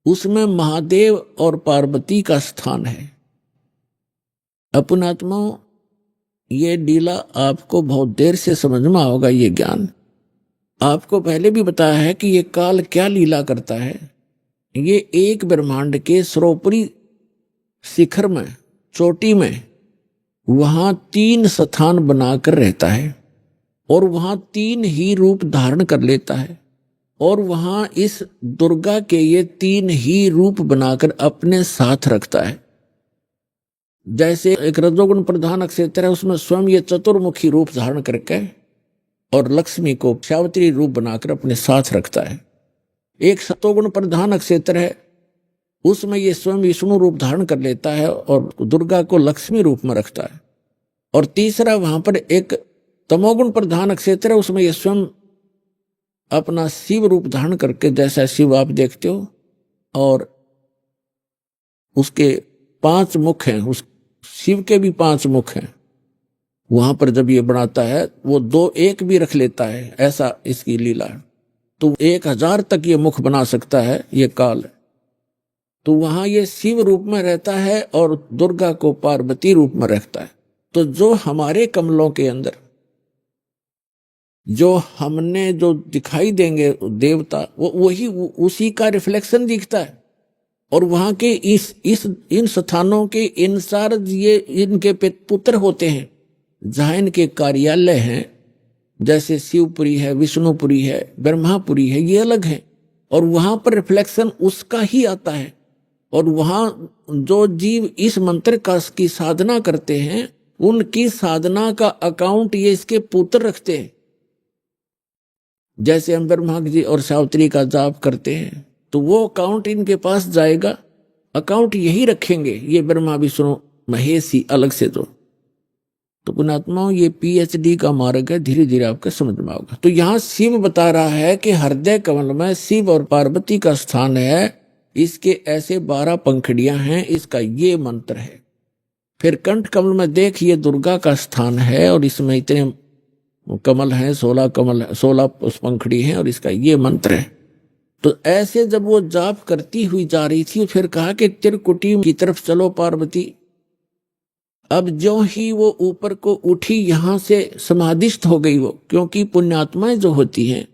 उसमें महादेव और पार्वती का स्थान है। अपनात्माओं, ये लीला आपको बहुत देर से समझ में होगा। ये ज्ञान आपको पहले भी बताया है कि ये काल क्या लीला करता है। ये एक ब्रह्मांड के सर्वोपरि शिखर में, चोटी में, वहां 3 स्थान बनाकर रहता है और वहां 3 ही रूप धारण कर लेता है और वहां इस दुर्गा के ये 3 ही रूप बनाकर अपने साथ रखता है। जैसे एक रजोगुण प्रधान क्षेत्र है, उसमें स्वयं ये चतुर्मुखी रूप धारण करके और लक्ष्मी को सावित्री रूप बनाकर अपने साथ रखता है। एक सतोगुण प्रधान क्षेत्र है, उसमें ये स्वयं विष्णु रूप धारण कर लेता है और दुर्गा को लक्ष्मी रूप में रखता है। और तीसरा वहां पर एक तमोगुण प्रधान क्षेत्र है, उसमें ये स्वयं अपना शिव रूप धारण करके, जैसा शिव आप देखते हो, और उसके 5 मुख हैं, उस शिव के भी 5 मुख हैं। वहां पर जब ये बनाता है वो 2-1 भी रख लेता है, ऐसा इसकी लीला है। तो 1000 तक ये मुख बना सकता है ये काल। तो वहां ये शिव रूप में रहता है और दुर्गा को पार्वती रूप में रखता है। तो जो हमारे कमलों के अंदर जो हमने जो दिखाई देंगे देवता, वो वही उसी का रिफ्लेक्शन दिखता है। और वहां के इन स्थानों के इंचार्ज ये इनके पुत्र होते हैं, जहां इनके कार्यालय हैं, जैसे शिवपुरी है, विष्णुपुरी है, ब्रह्मापुरी है, ये अलग है। और वहां पर रिफ्लेक्शन उसका ही आता है। और वहां जो जीव इस मंत्र का की साधना करते हैं, उनकी साधना का अकाउंट ये इसके पुत्र रखते हैं। जैसे हम ब्रह्मा जी और सावित्री का जाप करते हैं तो वो अकाउंट इनके पास जाएगा, अकाउंट यही रखेंगे ये ब्रह्मा विष्णु महेश ही अलग से। तो पुण्यात्माओं, ये PhD का मार्ग है, धीरे धीरे आपको समझ में आएगा। तो यहाँ शिव बता रहा है कि हृदय कमल में शिव और पार्वती का स्थान है, इसके ऐसे 12 पंखुड़ियां हैं, इसका ये मंत्र है। फिर कंठ कमल में देखिए दुर्गा का स्थान है और इसमें इतने कमल हैं, 16 पंखुड़ी हैं और इसका ये मंत्र है। तो ऐसे जब वो जाप करती हुई जा रही थी, फिर कहा कि त्रिकुटी की तरफ चलो पार्वती। अब जो ही वो ऊपर को उठी, यहां से समाधिस्थ हो गई वो, क्योंकि पुण्यात्माएं जो होती हैं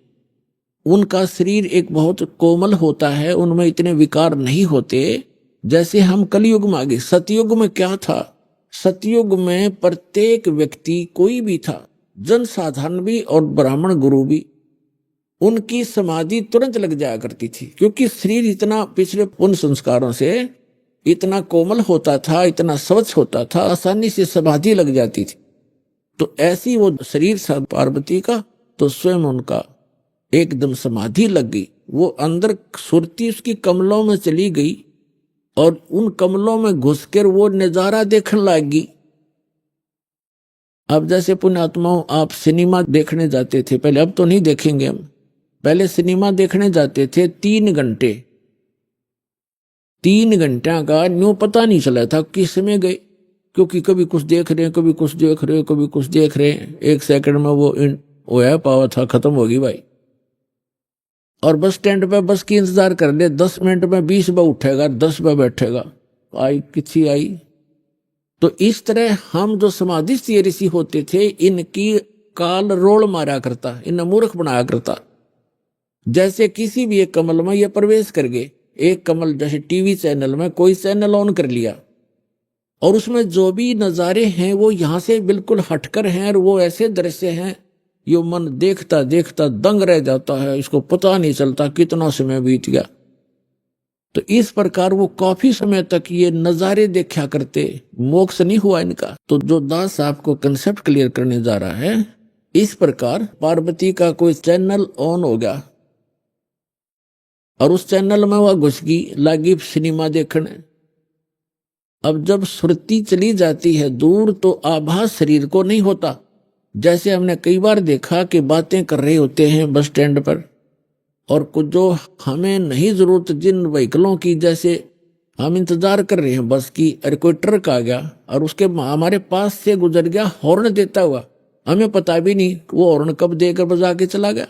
उनका शरीर एक बहुत कोमल होता है, उनमें इतने विकार नहीं होते जैसे हम कलयुग में आ गए। सतयुग में क्या था? सतयुग में प्रत्येक व्यक्ति कोई भी था, जन साधारण भी और ब्राह्मण गुरु भी, उनकी समाधि तुरंत लग जाया करती थी, क्योंकि शरीर इतना पिछले पुण्य संस्कारों से इतना कोमल होता था, इतना स्वच्छ होता था, आसानी से समाधि लग जाती थी। तो ऐसी वो शरीर था पार्वती का, तो स्वयं उनका एकदम समाधि लग गई। वो अंदर सुरती उसकी कमलों में चली गई और उन कमलों में घुसकर वो नजारा देखने लगी। अब जैसे पुण्यात्माओं, आप सिनेमा देखने जाते थे पहले, अब तो नहीं देखेंगे हम, पहले सिनेमा देखने जाते थे 3 घंटे, 3 घंटा का न्यू पता नहीं चला था किस में गए, क्योंकि कभी कुछ देख रहे हैं, कभी कुछ देख रहे हैं, कभी कुछ देख रहे हैं। 1 सेकंड में वो है पावा था, खत्म होगी भाई। और बस स्टैंड पे बस की इंतजार कर ले, 10 मिनट में 20 बार उठेगा, 10 बार बैठेगा, आई किसी आई। तो इस तरह हम जो समाधिस्थ ऋषि होते थे, इनकी काल रोल मारा करता, इन्हें मूर्ख बनाया करता। जैसे किसी भी एक कमल में ये प्रवेश कर गए, एक कमल जैसे टीवी चैनल में कोई चैनल ऑन कर लिया और उसमें जो भी नज़ारे हैं वो यहाँ से बिल्कुल हटकर हैं और वो ऐसे दृश्य हैं, ये मन देखता देखता दंग रह जाता है, इसको पता नहीं चलता कितना समय बीत गया। तो इस प्रकार वो काफी समय तक ये नज़ारे देखा करते, मोक्ष नहीं हुआ इनका। तो जो दास आपको कंसेप्ट क्लियर करने जा रहा है, इस प्रकार पार्वती का कोई चैनल ऑन हो गया और उस चैनल में वह घुस गई, लगी सिनेमा देखने। अब जब सुरती चली जाती है दूर तो आभास शरीर को नहीं होता। जैसे हमने कई बार देखा कि बातें कर रहे होते हैं बस स्टैंड पर, और कुछ जो हमें नहीं जरूरत जिन व्हीकलों की, जैसे हम इंतजार कर रहे हैं बस की, अरे कोई ट्रक आ गया और उसके हमारे पास से गुजर गया हॉर्न देता हुआ, हमें पता भी नहीं वो हॉर्न कब देकर बजा के चला गया।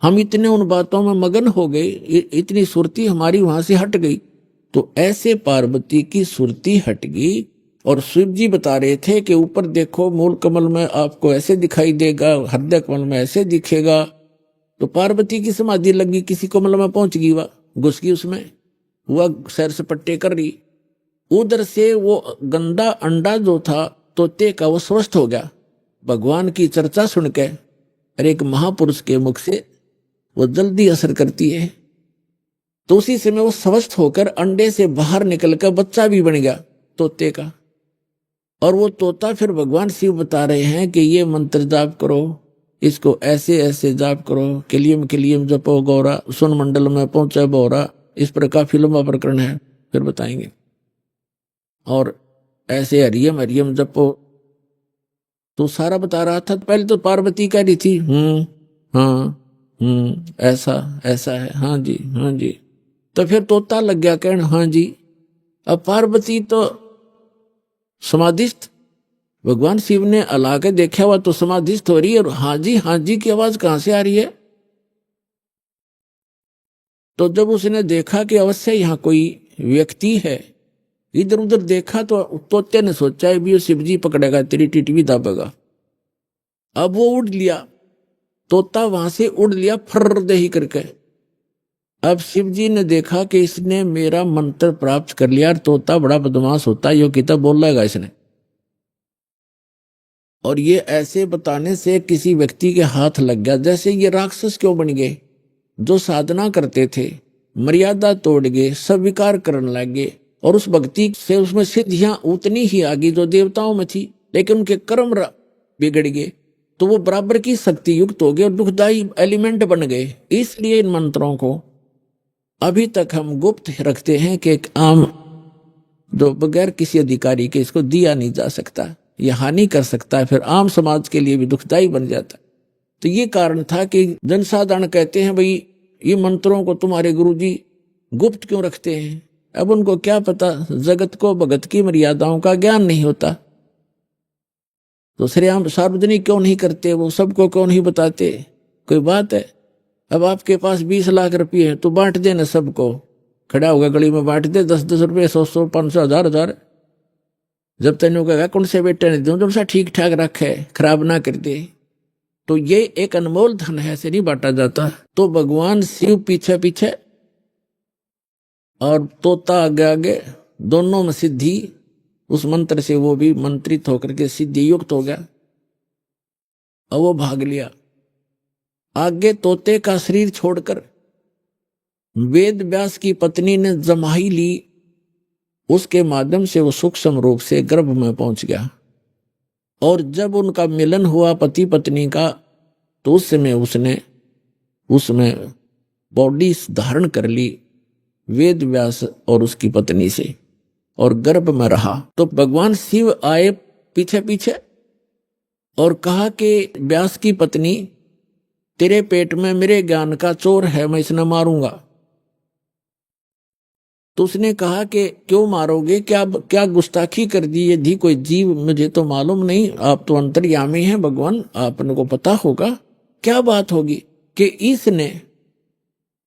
हम इतने उन बातों में मगन हो गए, इतनी सुरती हमारी वहां से हट गई। तो ऐसे पार्वती की सुरती हट गई और शिव जी बता रहे थे कि ऊपर देखो मूल कमल में आपको ऐसे दिखाई देगा, हृदय कमल में ऐसे दिखेगा। तो पार्वती की समाधि लगी, किसी कमल में पहुंच गई, वह घुस गई उसमें, वह सैर सपट्टे कर रही। उधर से वो गंदा अंडा जो था तोते का वो स्वस्थ हो गया भगवान की चर्चा सुन के। और एक महापुरुष के मुख से वो जल्दी असर करती है। तो उसी समय वो स्वस्थ होकर अंडे से बाहर निकलकर बच्चा भी बन गया तोते का। और वो तोता फिर भगवान शिव बता रहे हैं कि ये मंत्र जाप करो, इसको ऐसे ऐसे जाप करो, किलियम जपो गौरा, सुन मंडल में पहुंचे बोरा। इस पर काफी लंबा प्रकरण है, फिर बताएंगे। और ऐसे हरियम जपो, तो सारा बता रहा था। पहले तो पार्वती कह रही थी हाँ ऐसा है, हाँ जी। तो फिर तोता लग गया कहने हाँ जी। अब पार्वती तो समाधिस्थ, भगवान शिव ने अला के देखा हुआ तो समाधिस्थ हो रही है, और हाँ जी की आवाज कहां से आ रही है। तो जब उसने देखा कि अवश्य यहाँ कोई व्यक्ति है, इधर उधर देखा तो तोते ने सोचा है भी शिव जी पकड़ेगा, तेरी टिटवी दाबेगा। अब वो उड़ लिया, तोता वहां से उड़ लिया फर्र दही करके। अब शिव जी ने देखा कि इसने मेरा मंत्र प्राप्त कर लिया, और तोता बड़ा बदमाश होता है, यो किताब बोल लेगा इसने। और ये ऐसे बताने से किसी व्यक्ति के हाथ लग गया। जैसे ये राक्षस क्यों बन गए, जो साधना करते थे मर्यादा तोड़ गए, सब विकार करने लग गए, और उस भक्ति से उसमें सिद्धियां उतनी ही आ गई जो देवताओं में थी, लेकिन उनके कर्म बिगड़ गए, तो वो बराबर की शक्ति युक्त हो गए और दुखदायी एलिमेंट बन गए। इसलिए इन मंत्रों को अभी तक हम गुप्त रखते हैं कि एक आम जो बगैर किसी अधिकारी के इसको दिया नहीं जा सकता, यह हानि कर सकता है, फिर आम समाज के लिए भी दुखदायी बन जाता। तो ये कारण था कि जनसाधारण कहते हैं भाई ये मंत्रों को तुम्हारे गुरुजी गुप्त क्यों रखते हैं। अब उनको क्या पता, जगत को भगत की मर्यादाओं का ज्ञान नहीं होता, तो श्रेयाम सार्वजनिक क्यों नहीं करते, वो सबको क्यों नहीं बताते। कोई बात है, अब आपके पास 20 लाख रुपये हैं तो बांट देना सबको, खड़ा होगा गली में बांट दे, 10-10 रुपये, 100-100, 500, 1000-1000। जब तेन कहेगा कौन से बेटे ने दूं, जो ठीक ठाक रखे, खराब ना कर दे। तो ये एक अनमोल धन है, ऐसे नहीं बांटा जाता। तो भगवान शिव पीछे पीछे और तोता आगे आगे, दोनों में सिद्धि, उस मंत्र से वो भी मंत्रित होकर के सिद्धि युक्त हो गया और वो भाग लिया। आगे तोते का शरीर छोड़कर वेद व्यास की पत्नी ने जमाई ली, उसके माध्यम से वो सूक्ष्म रूप से गर्भ में पहुंच गया। और जब उनका मिलन हुआ पति पत्नी का, तो उस समय उसने उसमें बॉडी धारण कर ली वेद व्यास और उसकी पत्नी से, और गर्भ में रहा। तो भगवान शिव आए पीछे पीछे और कहा कि व्यास की पत्नी, तेरे पेट में मेरे ज्ञान का चोर है, मैं इसे मारूंगा। तो उसने कहा कि क्यों मारोगे, क्या गुस्ताखी कर दी, यदि कोई जीव, मुझे तो मालूम नहीं, आप तो अंतर्यामी हैं भगवान, आपने को पता होगा क्या बात होगी कि इसने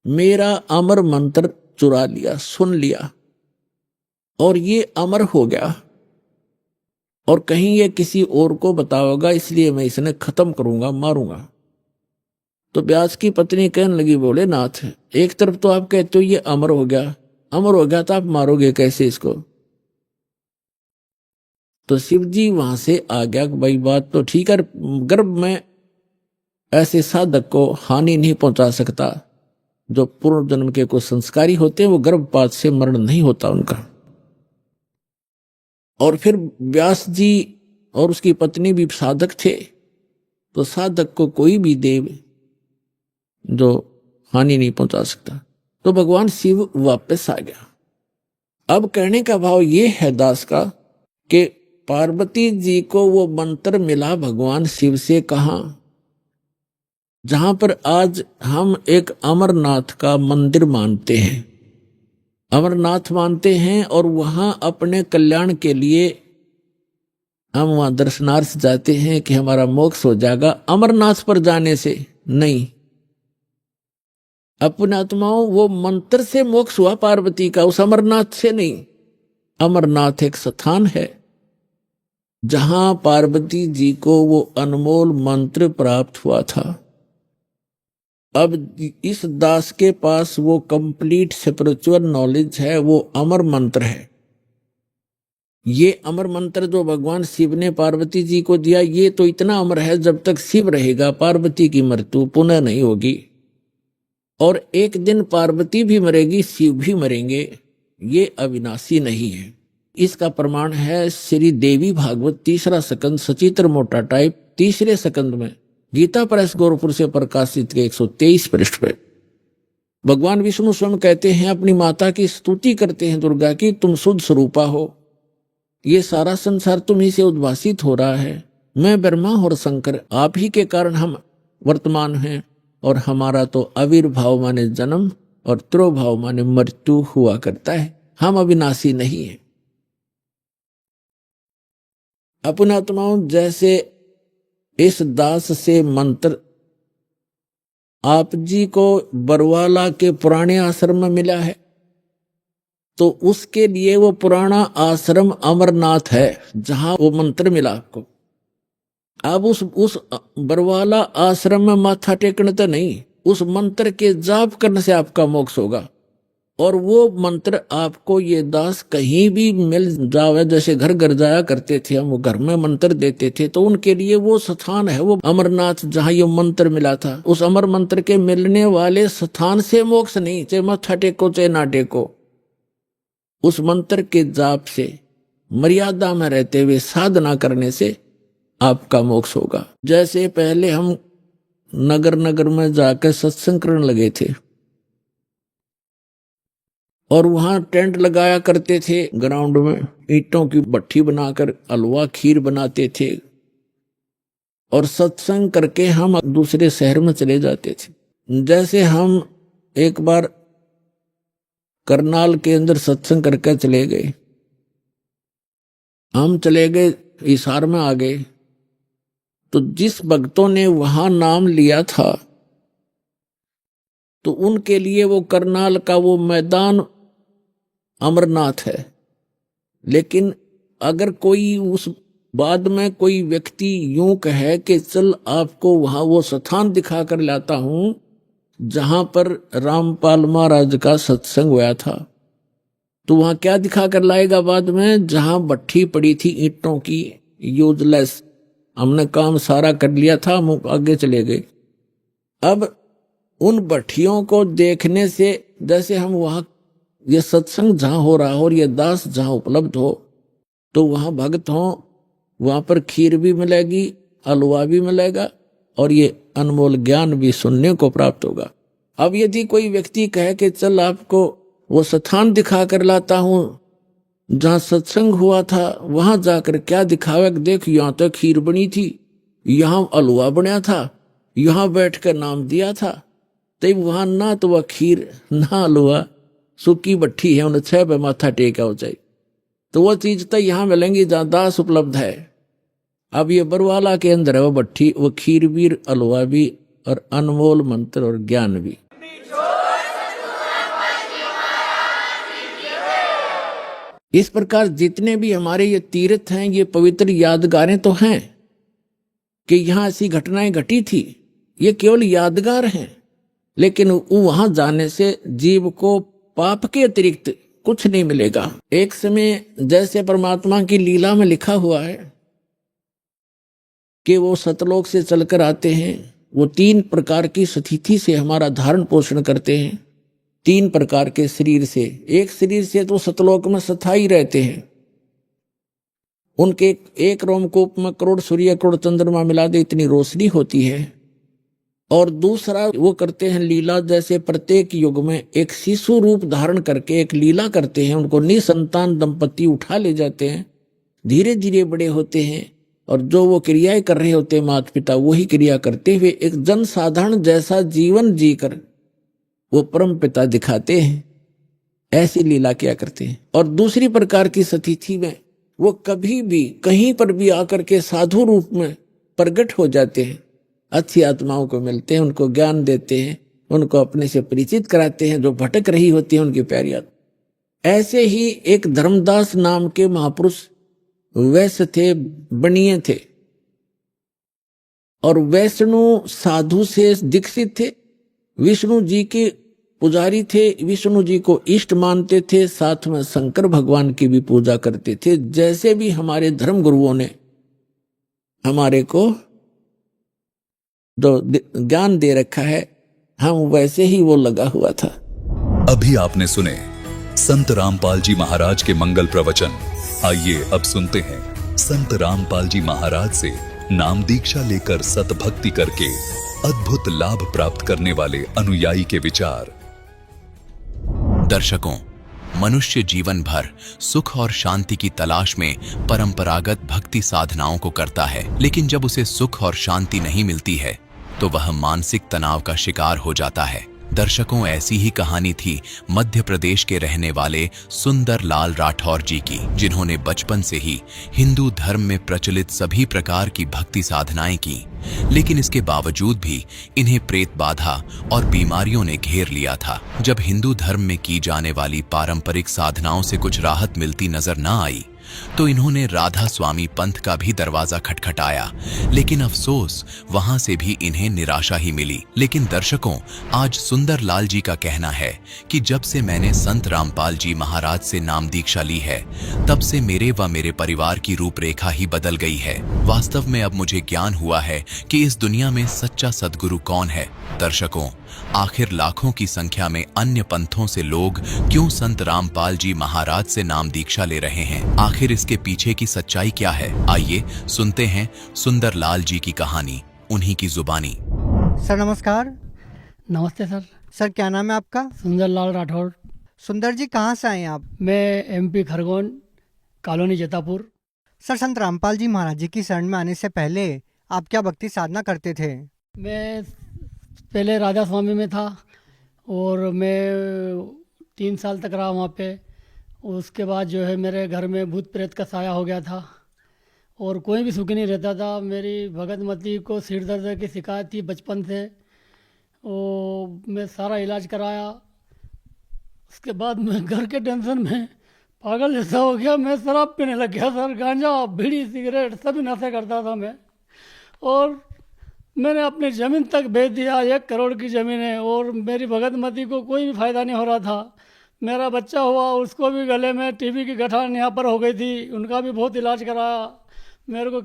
मेरा अमर मंत्र चुरा लिया, सुन लिया, और ये अमर हो गया, और कहीं ये किसी और को बताओगा, इसलिए मैं इसने खत्म करूंगा, मारूंगा। तो व्यास की पत्नी कहने लगी, बोले नाथ, एक तरफ तो आप कहते हो ये अमर हो गया तो आप मारोगे कैसे इसको। तो शिव जी वहां से आ गया, भाई बात तो ठीक है, गर्भ में ऐसे साधक को हानि नहीं पहुंचा सकता। जो पूर्व जन्म के कुछ संस्कारी होते हैं वो गर्भपात से मरण नहीं होता उनका। और फिर व्यास जी और उसकी पत्नी भी साधक थे, तो साधक को कोई भी देव जो हानि नहीं पहुंचा सकता। तो भगवान शिव वापस आ गया। अब कहने का भाव ये है दास का कि पार्वती जी को वो मंत्र मिला भगवान शिव से, कहां, जहां पर आज हम एक अमरनाथ का मंदिर मानते हैं। अमरनाथ मानते हैं और वहां अपने कल्याण के लिए हम वहां दर्शनार्थ जाते हैं कि हमारा मोक्ष हो जाएगा अमरनाथ पर जाने से। नहीं, अपने आत्माओं, वो मंत्र से मोक्ष हुआ पार्वती का, उस अमरनाथ से नहीं। अमरनाथ एक स्थान है जहां पार्वती जी को वो अनमोल मंत्र प्राप्त हुआ था। अब इस दास के पास वो कंप्लीट स्पिरिचुअल नॉलेज है, वो अमर मंत्र है। ये अमर मंत्र जो भगवान शिव ने पार्वती जी को दिया, ये तो इतना अमर है, जब तक शिव रहेगा पार्वती की मृत्यु पुनः नहीं होगी। और एक दिन पार्वती भी मरेगी, शिव भी मरेंगे, ये अविनाशी नहीं है। इसका प्रमाण है श्री देवी भागवत 3रा स्कंद सचित्र मोटा टाइप 3रे स्कंद में गीता प्रेस गोरखपुर से प्रकाशित के 123 पृष्ठ पे भगवान विष्णु स्वयं कहते हैं, अपनी माता की स्तुति करते हैं दुर्गा की, तुम शुद्ध स्वरूपा हो, ये सारा संसार तुम्ही से उद्भासित हो रहा है, मैं ब्रह्मा और शंकर आप ही के कारण हम वर्तमान हैं, और हमारा तो आविर्भाव माने जन्म और त्रोभाव माने मृत्यु हुआ करता है, हम अविनाशी नहीं है। अपने आत्माओं, जैसे इस दास से मंत्र आप जी को बरवाला के पुराने आश्रम में मिला है, तो उसके लिए वो पुराना आश्रम अमरनाथ है जहां वो मंत्र मिला आपको। अब उस बरवाला आश्रम में माथा टेकने तो नहीं, उस मंत्र के जाप करने से आपका मोक्ष होगा। और वो मंत्र आपको ये दास कहीं भी मिल जावे, जैसे घर घर जाया करते थे हम, वो घर में मंत्र देते थे, तो उनके लिए वो स्थान है वो अमरनाथ जहां ये मंत्र मिला था। उस अमर मंत्र के मिलने वाले स्थान से मोक्ष नहीं, चाहे माथा टेको चाहे ना टेको, उस मंत्र के जाप से मर्यादा में रहते हुए साधना करने से आपका मोक्ष होगा। जैसे पहले हम नगर नगर में जाकर सत्संग करने लगे थे और वहां टेंट लगाया करते थे, ग्राउंड में ईंटों की भट्ठी बनाकर हलवा खीर बनाते थे और सत्संग करके हम दूसरे शहर में चले जाते थे। जैसे हम एक बार करनाल के अंदर सत्संग करके चले गए, हम चले गए हिसार में आ गए, तो जिस भक्तों ने वहां नाम लिया था तो उनके लिए वो करनाल का वो मैदान अमरनाथ है। लेकिन अगर कोई उस बाद में कोई व्यक्ति यूं कहे कि चल आपको वहां वो स्थान दिखा कर लाता हूं जहां पर रामपाल महाराज का सत्संग हुआ था, तो वहां क्या दिखा कर लाएगा बाद में? जहां भट्ठी पड़ी थी ईंटों की, यूजलेस, हमने काम सारा कर लिया था, हम आगे चले गए। अब उन भट्टियों को देखने से, जैसे हम वहां ये सत्संग जहां हो रहा हो और ये दास जहां उपलब्ध हो, तो वहां भक्त हो, वहां पर खीर भी मिलेगी, हलवा भी मिलेगा और ये अनमोल ज्ञान भी सुनने को प्राप्त होगा। अब यदि कोई व्यक्ति कहे कि चल आपको वो स्थान दिखा कर लाता हूं जहां सत्संग हुआ था, वहां जाकर क्या दिखावे, देख यहां तो खीर बनी थी, यहां हलवा बना था, यहां बैठकर नाम दिया था, तब वहां ना तो वह खीर ना हलवा, सूखी भट्ठी है, उन्हें 6 पे माथा टेका हो जाए, तो वो चीज तो यहां मिलेंगी जहां दास उपलब्ध है। अब ये बरवाला के अंदर है वो भट्ठी, वो खीर भी, हलवा भी और अनमोल मंत्र और ज्ञान भी। इस प्रकार जितने भी हमारे ये तीर्थ हैं, ये पवित्र यादगारें तो हैं कि यहां ऐसी घटनाएं घटी थी, ये केवल यादगार हैं, लेकिन वहां जाने से जीव को पाप के अतिरिक्त कुछ नहीं मिलेगा। एक समय जैसे परमात्मा की लीला में लिखा हुआ है कि वो सतलोक से चलकर आते हैं, वो 3 प्रकार की स्थिति से हमारा धारण पोषण करते हैं, 3 प्रकार के शरीर से। एक शरीर से तो सतलोक में स्थायी रहते हैं, उनके एक रोमकूप में करोड़ सूर्य करोड़ चंद्रमा मिला दे इतनी रोशनी होती है। और दूसरा वो करते हैं लीला, जैसे प्रत्येक युग में एक शिशु रूप धारण करके एक लीला करते हैं, उनको निसंतान दंपति उठा ले जाते हैं, धीरे धीरे बड़े होते हैं और जो वो क्रियाएं कर रहे होते हैं माता पिता, वही क्रिया करते हुए एक जन साधारण जैसा जीवन जीकर वो परम पिता दिखाते हैं। ऐसी लीला किया करते हैं। और दूसरी प्रकार की सतिथि में वो कभी भी कहीं पर भी आकर के साधु रूप में प्रकट हो जाते हैं, अच्छी आत्माओं को मिलते हैं, उनको ज्ञान देते हैं, उनको अपने से परिचित कराते हैं, जो भटक रही होती है उनकी प्यारी आत्मा। ऐसे ही एक धर्मदास नाम के महापुरुष वैश्य थे, बनिए थे, और वैष्णु साधु से दीक्षित थे, विष्णु जी के पुजारी थे, विष्णु जी को इष्ट मानते थे, साथ में शंकर भगवान की भी पूजा करते थे। जैसे भी हमारे धर्म गुरुओं ने हमारे को जो ज्ञान दे रखा है, हम वैसे ही वो लगा हुआ था। अभी आपने सुने संत रामपाल जी महाराज के मंगल प्रवचन। आइए अब सुनते हैं संत रामपाल जी महाराज से नाम दीक्षा लेकर सतभक्ति करके अद्भुत लाभ प्राप्त करने वाले अनुयायी के विचार। दर्शकों, मनुष्य जीवन भर सुख और शांति की तलाश में परंपरागत भक्ति साधनाओं को करता है, लेकिन जब उसे सुख और शांति नहीं मिलती है तो वह मानसिक तनाव का शिकार हो जाता है। दर्शकों, ऐसी ही कहानी थी मध्य प्रदेश के रहने वाले सुंदर लाल राठौर जी की, जिन्होंने बचपन से ही हिंदू धर्म में प्रचलित सभी प्रकार की भक्ति साधनाएं की, लेकिन इसके बावजूद भी इन्हें प्रेत बाधा और बीमारियों ने घेर लिया था। जब हिंदू धर्म में की जाने वाली पारंपरिक साधनाओं से कुछ राहत मिलती नजर न आई तो इन्होंने राधा स्वामी पंथ का भी दरवाजा खटखटाया, लेकिन अफसोस वहां से भी इन्हें निराशा ही मिली। लेकिन दर्शकों, आज सुंदर लाल जी का कहना है कि जब से मैंने संत रामपाल जी महाराज से नाम दीक्षा ली है, तब से मेरे व मेरे परिवार की रूपरेखा ही बदल गई है। वास्तव में अब मुझे ज्ञान हुआ है कि इस दुनिया में सच्चा सद्गुरु कौन है। दर्शकों, आखिर लाखों की संख्या में अन्य पंथों से लोग क्यों संत रामपाल जी महाराज से नाम दीक्षा ले रहे हैं? आखिर इसके पीछे की सच्चाई क्या है? आइए सुनते हैं सुंदर लाल जी की कहानी, उन्हीं की जुबानी। सर नमस्कार। नमस्ते सर। सर क्या नाम है आपका? सुंदर लाल राठौर। सुंदर जी, कहाँ से आए हैं आप? मैं एमपी खरगोन, कॉलोनी जतापुर। सर, संत रामपाल जी महाराज जी की शरण में आने से पहले आप क्या भक्ति साधना करते थे? मैं पहले राधा स्वामी में था और मैं 3 साल तक रहा वहाँ पे। उसके बाद जो है मेरे घर में भूत प्रेत का साया हो गया था और कोई भी सुखी नहीं रहता था। मेरी भगत मती को सिर दर्द की शिकायत थी बचपन से, और मैं सारा इलाज कराया। उसके बाद मैं घर के टेंशन में पागल जैसा हो गया। मैं शराब पीने लग गया सर, गांजा, बीड़ी, सिगरेट सभी नशे करता था मैं। और मैंने अपनी ज़मीन तक बेच दिया, 1 करोड़ की ज़मीन है, और मेरी भगत मती को कोई भी फ़ायदा नहीं हो रहा था। मेरा बच्चा हुआ, उसको भी गले में टीबी की गठान यहाँ पर हो गई थी, उनका भी बहुत इलाज कराया, मेरे को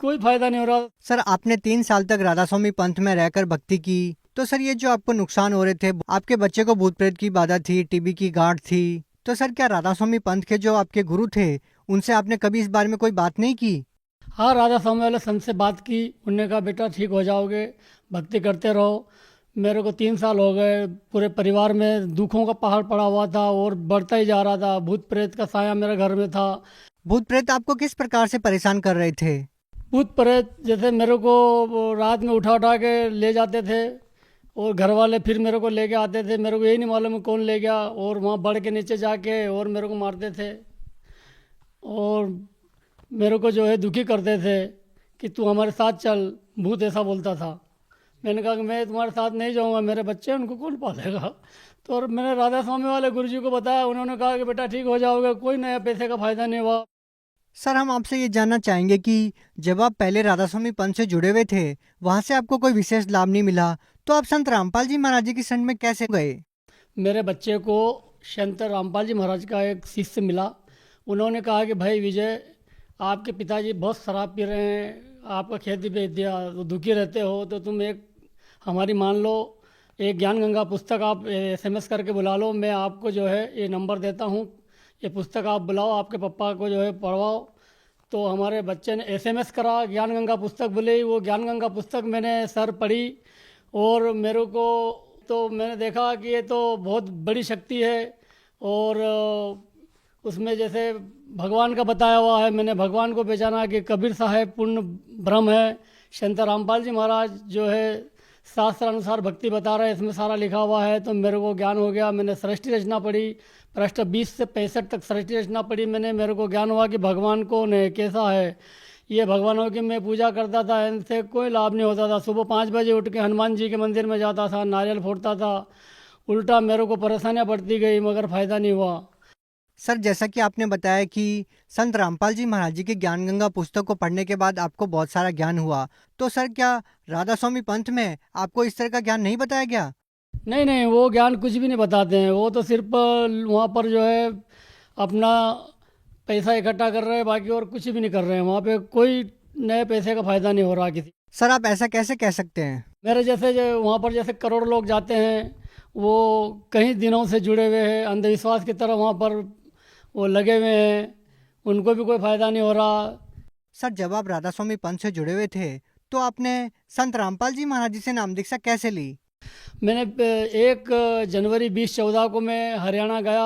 कोई फ़ायदा नहीं हो रहा। सर, आपने 3 साल तक राधा स्वामी पंथ में रहकर भक्ति की, तो सर ये जो आपको नुकसान हो रहे थे, आपके बच्चे को भूत प्रेत की बाधा थी, टीबी की गांठ थी, तो सर क्या राधा स्वामी पंथ के जो आपके गुरु थे उनसे आपने कभी इस बारे में कोई बात नहीं की? हाँ, राधा स्वामी वाले संत से बात की। उन्होंने कहा बेटा ठीक हो जाओगे, भक्ति करते रहो। मेरे को 3 साल हो गए, पूरे परिवार में दुखों का पहाड़ पड़ा हुआ था और बढ़ता ही जा रहा था। भूत प्रेत का साया मेरे घर में था। भूत प्रेत आपको किस प्रकार से परेशान कर रहे थे? भूत प्रेत जैसे मेरे को रात में उठा उठा के ले जाते थे और घर वाले फिर मेरे को लेके आते थे। मेरे को यही नहीं मालूम कौन ले गया, और वहाँ बढ़ के नीचे जाके और मेरे को मारते थे और मेरे को जो है दुखी करते थे कि तू हमारे साथ चल। भूत ऐसा बोलता था। मैंने कहा कि मैं तुम्हारे साथ नहीं जाऊंगा, मेरे बच्चे उनको कौन पालेगा। तो और मैंने राधा स्वामी वाले गुरुजी को बताया, उन्होंने कहा कि बेटा ठीक हो जाओगे, कोई नया पैसे का फ़ायदा नहीं हुआ। सर, हम आपसे ये जानना चाहेंगे कि जब आप पहले राधा स्वामी पंथ से जुड़े हुए थे, वहाँ से आपको कोई विशेष लाभ नहीं मिला, तो आप संत रामपाल जी महाराज जी की शरण में कैसे गए? मेरे बच्चे को संत रामपाल जी महाराज का एक शिष्य मिला। उन्होंने कहा कि भाई विजय, आपके पिताजी बहुत शराब पी रहे हैं, आपका खेती बेच दिया, तो दुखी रहते हो, तो तुम एक हमारी मान लो, एक ज्ञान गंगा पुस्तक आप SMS करके बुला लो। मैं आपको जो है ये नंबर देता हूँ, ये पुस्तक आप बुलाओ, आपके पापा को जो है पढ़वाओ। तो हमारे बच्चे ने SMS करा, ज्ञान गंगा पुस्तक बोले। वो ज्ञान गंगा पुस्तक मैंने सर पढ़ी और मेरे को तो मैंने देखा कि ये तो बहुत बड़ी शक्ति है, और उसमें जैसे भगवान का बताया हुआ है। मैंने भगवान को पहचाना कि कबीर साहब पूर्ण ब्रह्म है। संत रामपाल जी महाराज जो है शास्त्रानुसार भक्ति बता रहे हैं, इसमें सारा लिखा हुआ है। तो मेरे को ज्ञान हो गया। मैंने सृष्टि रचना पढ़ी, पृष्ठ 20 से 65 तक सृष्टि रचना पढ़ी मैंने। मेरे को ज्ञान हुआ कि भगवान कौन है, कैसा है। ये भगवानों की मैं पूजा करता था, इनसे कोई लाभ नहीं होता था। सुबह 5 बजे उठ के हनुमान जी के मंदिर में जाता था, नारियल फोड़ता था, उल्टा मेरे को परेशानियाँ बढ़ती गई मगर फ़ायदा नहीं हुआ। सर, जैसा कि आपने बताया कि संत रामपाल जी महाराज जी की ज्ञान गंगा पुस्तक को पढ़ने के बाद आपको बहुत सारा ज्ञान हुआ, तो सर क्या राधा स्वामी पंथ में आपको इस तरह का ज्ञान नहीं बताया गया? नहीं नहीं, वो ज्ञान कुछ भी नहीं बताते हैं। वो तो सिर्फ वहाँ पर जो है अपना पैसा इकट्ठा कर रहे हैं, बाकी और कुछ भी नहीं कर रहे हैं। वहाँ पे कोई नए पैसे का फ़ायदा नहीं हो रहा किसी। सर, आप ऐसा कैसे कह सकते हैं? मेरे जैसे जो वहाँ पर जैसे करोड़ लोग जाते हैं, वो कई दिनों से जुड़े हुए हैं, अंधविश्वास की तरह वहाँ पर वो लगे हुए हैं, उनको भी कोई फ़ायदा नहीं हो रहा। सर, जब आप राधा स्वामी पंथ से जुड़े हुए थे तो आपने संत रामपाल जी महाराज जी से नाम दीक्षा कैसे ली? मैंने 1 जनवरी 2014 को मैं हरियाणा गया।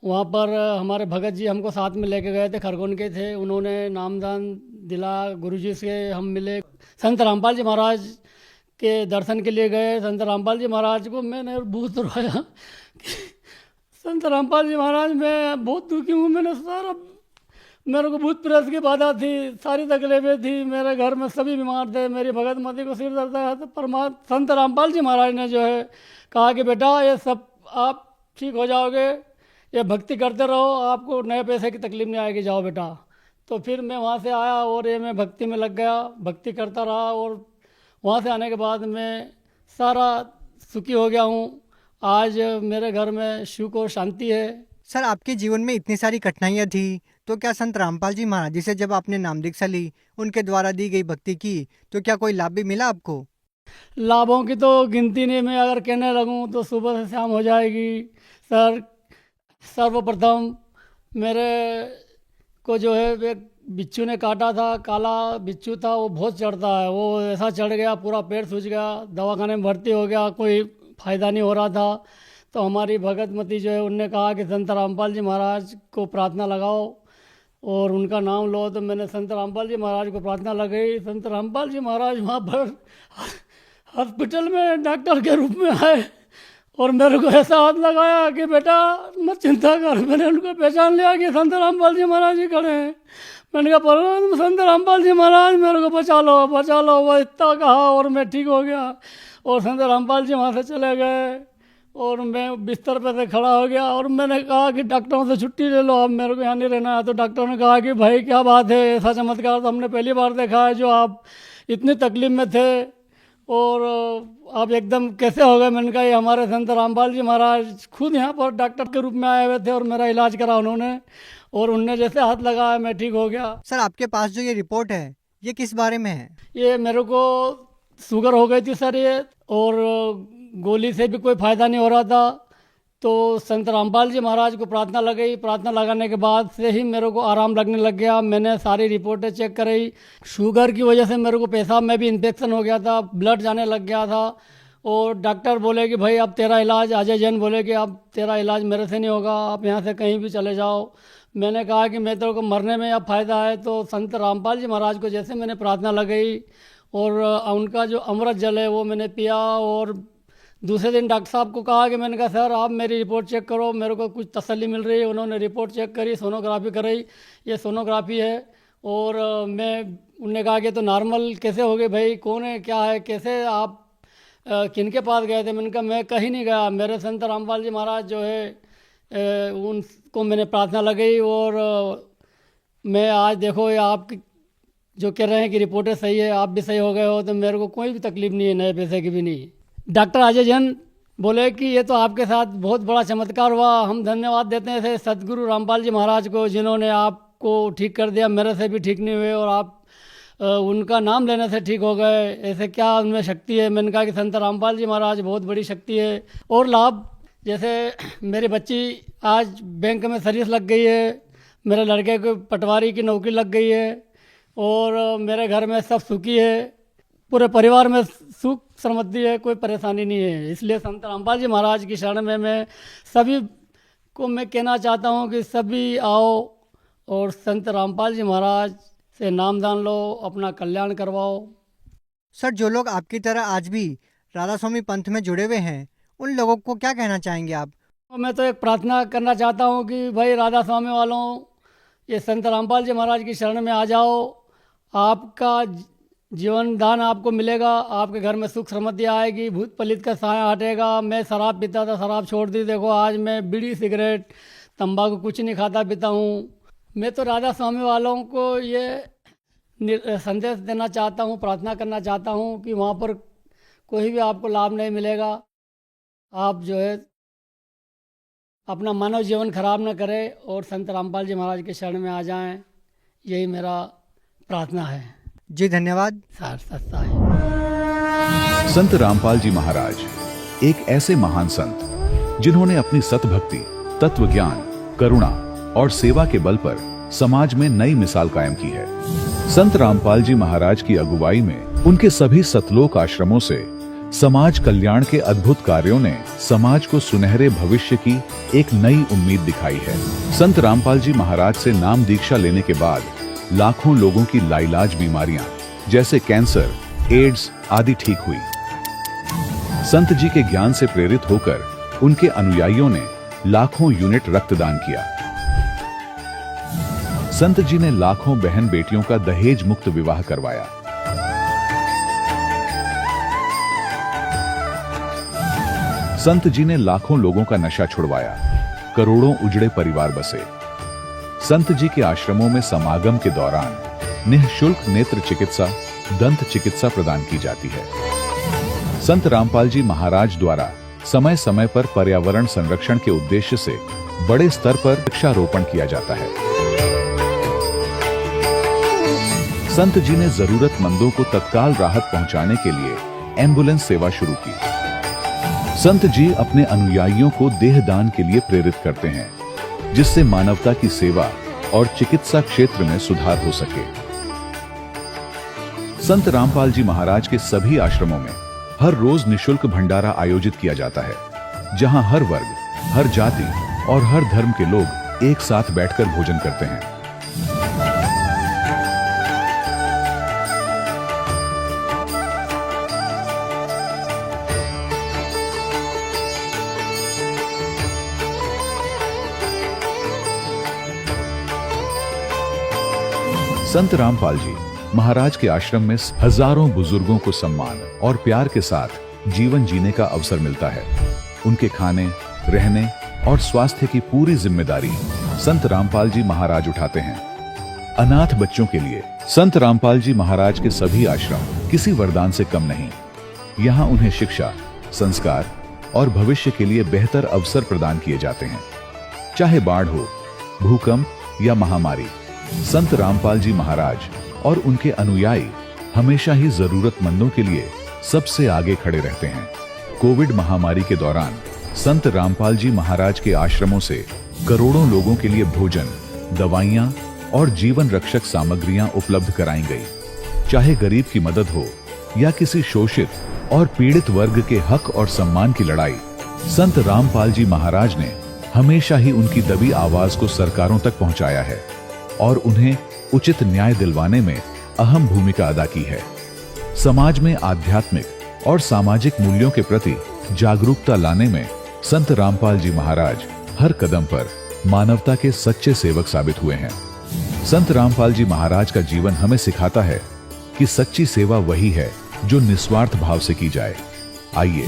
वहाँ पर हमारे भगत जी हमको साथ में लेके गए थे, खरगोन के थे। उन्होंने नामदान दिला, गुरुजी से हम मिले। संत रामपाल जी महाराज के दर्शन के लिए गए। संत रामपाल जी महाराज को मैंने बहुत रोया कि संत रामपाल जी महाराज, मैं बहुत दुखी हूँ। मैंने सारा, मेरे को भूत प्रेत की बाधा थी, सारी तकलीफें थी, मेरे घर में सभी बीमार थे, मेरी भगत मती को सिर दर्द था। तो संत रामपाल जी महाराज ने जो है कहा कि बेटा ये सब आप ठीक हो जाओगे, ये भक्ति करते रहो, आपको नए पैसे की तकलीफ नहीं आएगी, जाओ बेटा। तो फिर मैं वहाँ से आया और ये मैं भक्ति में लग गया, भक्ति करता रहा। और वहाँ से आने के बाद मैं सारा सुखी हो गया हूँ। आज मेरे घर में सुख और शांति है। सर, आपके जीवन में इतनी सारी कठिनाइयाँ थी, तो क्या संत रामपाल जी महाराज जी से जब आपने नाम दीक्षा ली, उनके द्वारा दी गई भक्ति की, तो क्या कोई लाभ भी मिला आपको? लाभों की तो गिनती नहीं, मैं अगर कहने लगूं तो सुबह से शाम हो जाएगी। सर, सर्वप्रथम मेरे को जो है एक बिच्छू ने काटा था, काला बिच्छू था, वो बहुत चढ़ता है। वो ऐसा चढ़ गया, पूरा पेट सूज गया, दवाखाने में भर्ती हो गया, कोई फ़ायदा नहीं हो रहा था। तो हमारी भगतमती जो है उनने कहा कि संत रामपाल जी महाराज को प्रार्थना लगाओ और उनका नाम लो। तो मैंने संत रामपाल जी महाराज को प्रार्थना लगाई। संत रामपाल जी महाराज वहाँ पर हॉस्पिटल में डॉक्टर के रूप में आए और मेरे को ऐसा हाथ लगाया कि बेटा मत चिंता कर। मैंने उनको पहचान लिया कि संत रामपाल जी महाराज जी खड़े हैं। मैंने कहा परम संत रामपाल जी महाराज मेरे को बचा लो, बचा लो। वो इतना कहा और मैं ठीक हो गया। और संत रामपाल जी वहाँ से चले गए और मैं बिस्तर पर से खड़ा हो गया और मैंने कहा कि डॉक्टरों से छुट्टी ले लो, अब मेरे को यहाँ नहीं रहना है। तो डॉक्टरों ने कहा कि भाई क्या बात है, ऐसा चमत्कार तो हमने पहली बार देखा है, जो आप इतनी तकलीफ में थे और आप एकदम कैसे हो गए। मैंने कहा ये हमारे संत रामपाल जी महाराज खुद यहाँ पर डॉक्टर के रूप में आए हुए थे और मेरा इलाज करा उन्होंने, और उनने जैसे हाथ लगाया मैं ठीक हो गया। सर, आपके पास जो ये रिपोर्ट है, ये किस बारे में है? ये मेरे को शुगर हो गई थी सर, ये, और गोली से भी कोई फ़ायदा नहीं हो रहा था। तो संत रामपाल जी महाराज को प्रार्थना लगाई। प्रार्थना लगाने के बाद से ही मेरे को आराम लगने लग गया। मैंने सारी रिपोर्टें चेक कराई। शुगर की वजह से मेरे को पेशाब में भी इन्फेक्शन हो गया था, ब्लड जाने लग गया था। और डॉक्टर बोले कि भाई अब तेरा इलाज, अजय जैन बोले कि अब तेरा इलाज मेरे से नहीं होगा, आप यहाँ से कहीं भी चले जाओ। मैंने कहा कि मैं तेरे को मरने में अब फ़ायदा है। तो संत रामपाल जी महाराज को जैसे मैंने प्रार्थना लगाई और उनका जो अमृत जल है वो मैंने पिया। और दूसरे दिन डॉक्टर साहब को कहा कि मैंने कहा सर आप मेरी रिपोर्ट चेक करो, मेरे को कुछ तसल्ली मिल रही है। उन्होंने रिपोर्ट चेक करी, सोनोग्राफी कराई, ये सोनोग्राफी है। और उनने कहा कि तो नॉर्मल कैसे हो गए भाई, कौन है, क्या है, कैसे आप किन के पास गए थे? मैंने कहा मैं कहीं नहीं गया, मेरे संत रामपाल जी महाराज जो है उनको मैंने प्रार्थना लगाई। और मैं आज देखो ये आप जो कह रहे हैं कि रिपोर्टें सही है, आप भी सही हो गए हो, तो मेरे को कोई भी तकलीफ नहीं है, नए पैसे की भी नहीं। डॉक्टर अजय जैन बोले कि ये तो आपके साथ बहुत बड़ा चमत्कार हुआ, हम धन्यवाद देते हैं ऐसे सदगुरु रामपाल जी महाराज को जिन्होंने आपको ठीक कर दिया, मेरे से भी ठीक नहीं हुए और आप उनका नाम लेने से ठीक हो गए। ऐसे क्या उनमें शक्ति है? मैंने कहा कि संत रामपाल जी महाराज बहुत बड़ी शक्ति है। और लाभ, जैसे मेरी बच्ची आज बैंक में सर्विस लग गई है, मेरे लड़के को पटवारी की नौकरी लग गई है और मेरे घर में सब सुखी है, पूरे परिवार में सुख समृद्धि है, कोई परेशानी नहीं है। इसलिए संत रामपाल जी महाराज की शरण में मैं सभी को मैं कहना चाहता हूँ कि सभी आओ और संत रामपाल जी महाराज से नामदान लो, अपना कल्याण करवाओ। सर, जो लोग आपकी तरह आज भी राधा स्वामी पंथ में जुड़े हुए हैं, उन लोगों को क्या कहना चाहेंगे आप? मैं तो एक प्रार्थना करना चाहता हूँ कि भाई राधा स्वामी वालों, ये संत रामपाल जी महाराज की शरण में आ जाओ। आपका जीवन दान आपको मिलेगा, आपके घर में सुख समृद्धि आएगी, भूत पलित का साया हटेगा। मैं शराब पीता था, शराब छोड़ दी, देखो आज मैं बीड़ी सिगरेट तंबाकू कुछ नहीं खाता पीता हूँ। मैं तो राधा स्वामी वालों को ये संदेश देना चाहता हूँ, प्रार्थना करना चाहता हूँ कि वहाँ पर कोई भी आपको लाभ नहीं मिलेगा। आप जो है अपना मानव जीवन खराब न करें और संत रामपाल जी महाराज के शरण में आ जाएं, यही मेरा प्रार्थना है। जी धन्यवाद। सार सत्ता है। संत रामपाल जी महाराज एक ऐसे महान संत जिन्होंने अपनी सतभक्ति, तत्व ज्ञान, करुणा और सेवा के बल पर समाज में नई मिसाल कायम की है। संत रामपाल जी महाराज की अगुवाई में उनके सभी सतलोक आश्रमों से समाज कल्याण के अद्भुत कार्यों ने समाज को सुनहरे भविष्य की एक नई उम्मीद दिखाई है। संत रामपाल जी महाराज से नाम दीक्षा लेने के बाद लाखों लोगों की लाइलाज बीमारियां जैसे कैंसर, एड्स आदि ठीक हुई। संत जी के ज्ञान से प्रेरित होकर उनके अनुयायियों ने लाखों यूनिट रक्तदान किया। संत जी ने लाखों बहन बेटियों का दहेज मुक्त विवाह करवाया। संत जी ने लाखों लोगों का नशा छुड़वाया, करोड़ों उजड़े परिवार बसे। संत जी के आश्रमों में समागम के दौरान निःशुल्क नेत्र चिकित्सा, दंत चिकित्सा प्रदान की जाती है। संत रामपाल जी महाराज द्वारा समय समय पर पर्यावरण संरक्षण के उद्देश्य से बड़े स्तर पर वृक्षारोपण किया जाता है। संत जी ने जरूरतमंदों को तत्काल राहत पहुंचाने के लिए एम्बुलेंस सेवा शुरू की। संत जी अपने अनुयायियों को देहदान के लिए प्रेरित करते हैं, जिससे मानवता की सेवा और चिकित्सा क्षेत्र में सुधार हो सके। संत रामपाल जी महाराज के सभी आश्रमों में हर रोज निशुल्क भंडारा आयोजित किया जाता है, जहां हर वर्ग, हर जाति और हर धर्म के लोग एक साथ बैठकर भोजन करते हैं। संत रामपाल जी महाराज के आश्रम में हजारों बुजुर्गों को सम्मान और प्यार के साथ जीवन जीने का अवसर मिलता है। उनके खाने, रहने और स्वास्थ्य की पूरी जिम्मेदारी संत रामपाल जी महाराज उठाते हैं। अनाथ बच्चों के लिए संत रामपाल जी महाराज के सभी आश्रम किसी वरदान से कम नहीं। यहाँ उन्हें शिक्षा, संस्कार और भविष्य के लिए बेहतर अवसर प्रदान किए जाते हैं। चाहे बाढ़ हो, भूकंप या महामारी, संत रामपाल जी महाराज और उनके अनुयायी हमेशा ही जरूरतमंदों के लिए सबसे आगे खड़े रहते हैं। कोविड महामारी के दौरान संत रामपाल जी महाराज के आश्रमों से करोड़ों लोगों के लिए भोजन, दवाइयां और जीवन रक्षक सामग्रियां उपलब्ध कराई गई। चाहे गरीब की मदद हो या किसी शोषित और पीड़ित वर्ग के हक और सम्मान की लड़ाई, संत रामपाल जी महाराज ने हमेशा ही उनकी दबी आवाज को सरकारों तक पहुंचाया है और उन्हें उचित न्याय दिलवाने में अहम भूमिका अदा की है। समाज में आध्यात्मिक और सामाजिक मूल्यों के प्रति जागरूकता लाने में संत रामपाल जी महाराज हर कदम पर मानवता के सच्चे सेवक साबित हुए हैं। संत रामपाल जी महाराज का जीवन हमें सिखाता है कि सच्ची सेवा वही है जो निस्वार्थ भाव से की जाए। आइए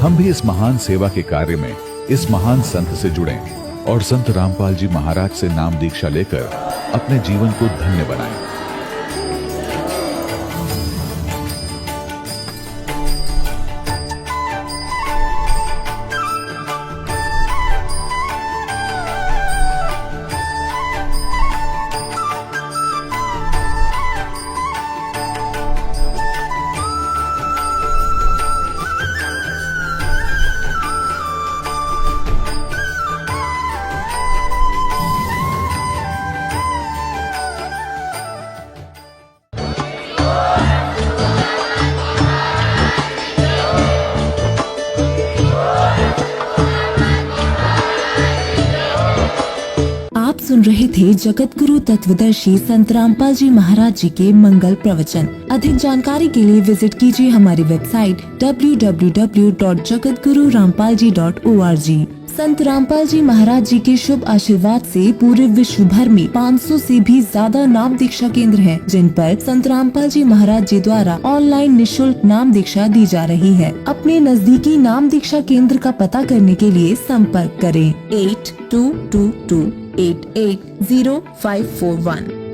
हम भी इस महान सेवा के कार्य में इस महान संत से जुड़ें और संत रामपाल जी महाराज से नाम दीक्षा लेकर अपने जीवन को धन्य बनाएं। सुन रहे थे जगत गुरु तत्वदर्शी संत रामपाल जी महाराज जी के मंगल प्रवचन। अधिक जानकारी के लिए विजिट कीजिए हमारी वेबसाइट www.jagatgururampalji.org। संत रामपाल जी महाराज जी के शुभ आशीर्वाद से पूरे विश्व भर में 500 से भी ज्यादा नाम दीक्षा केंद्र हैं, जिन पर संत रामपाल जी महाराज जी द्वारा ऑनलाइन निशुल्क नाम दीक्षा दी जा रही है। अपने नजदीकी नाम दीक्षा केंद्र का पता करने के लिए संपर्क करें 8222880541।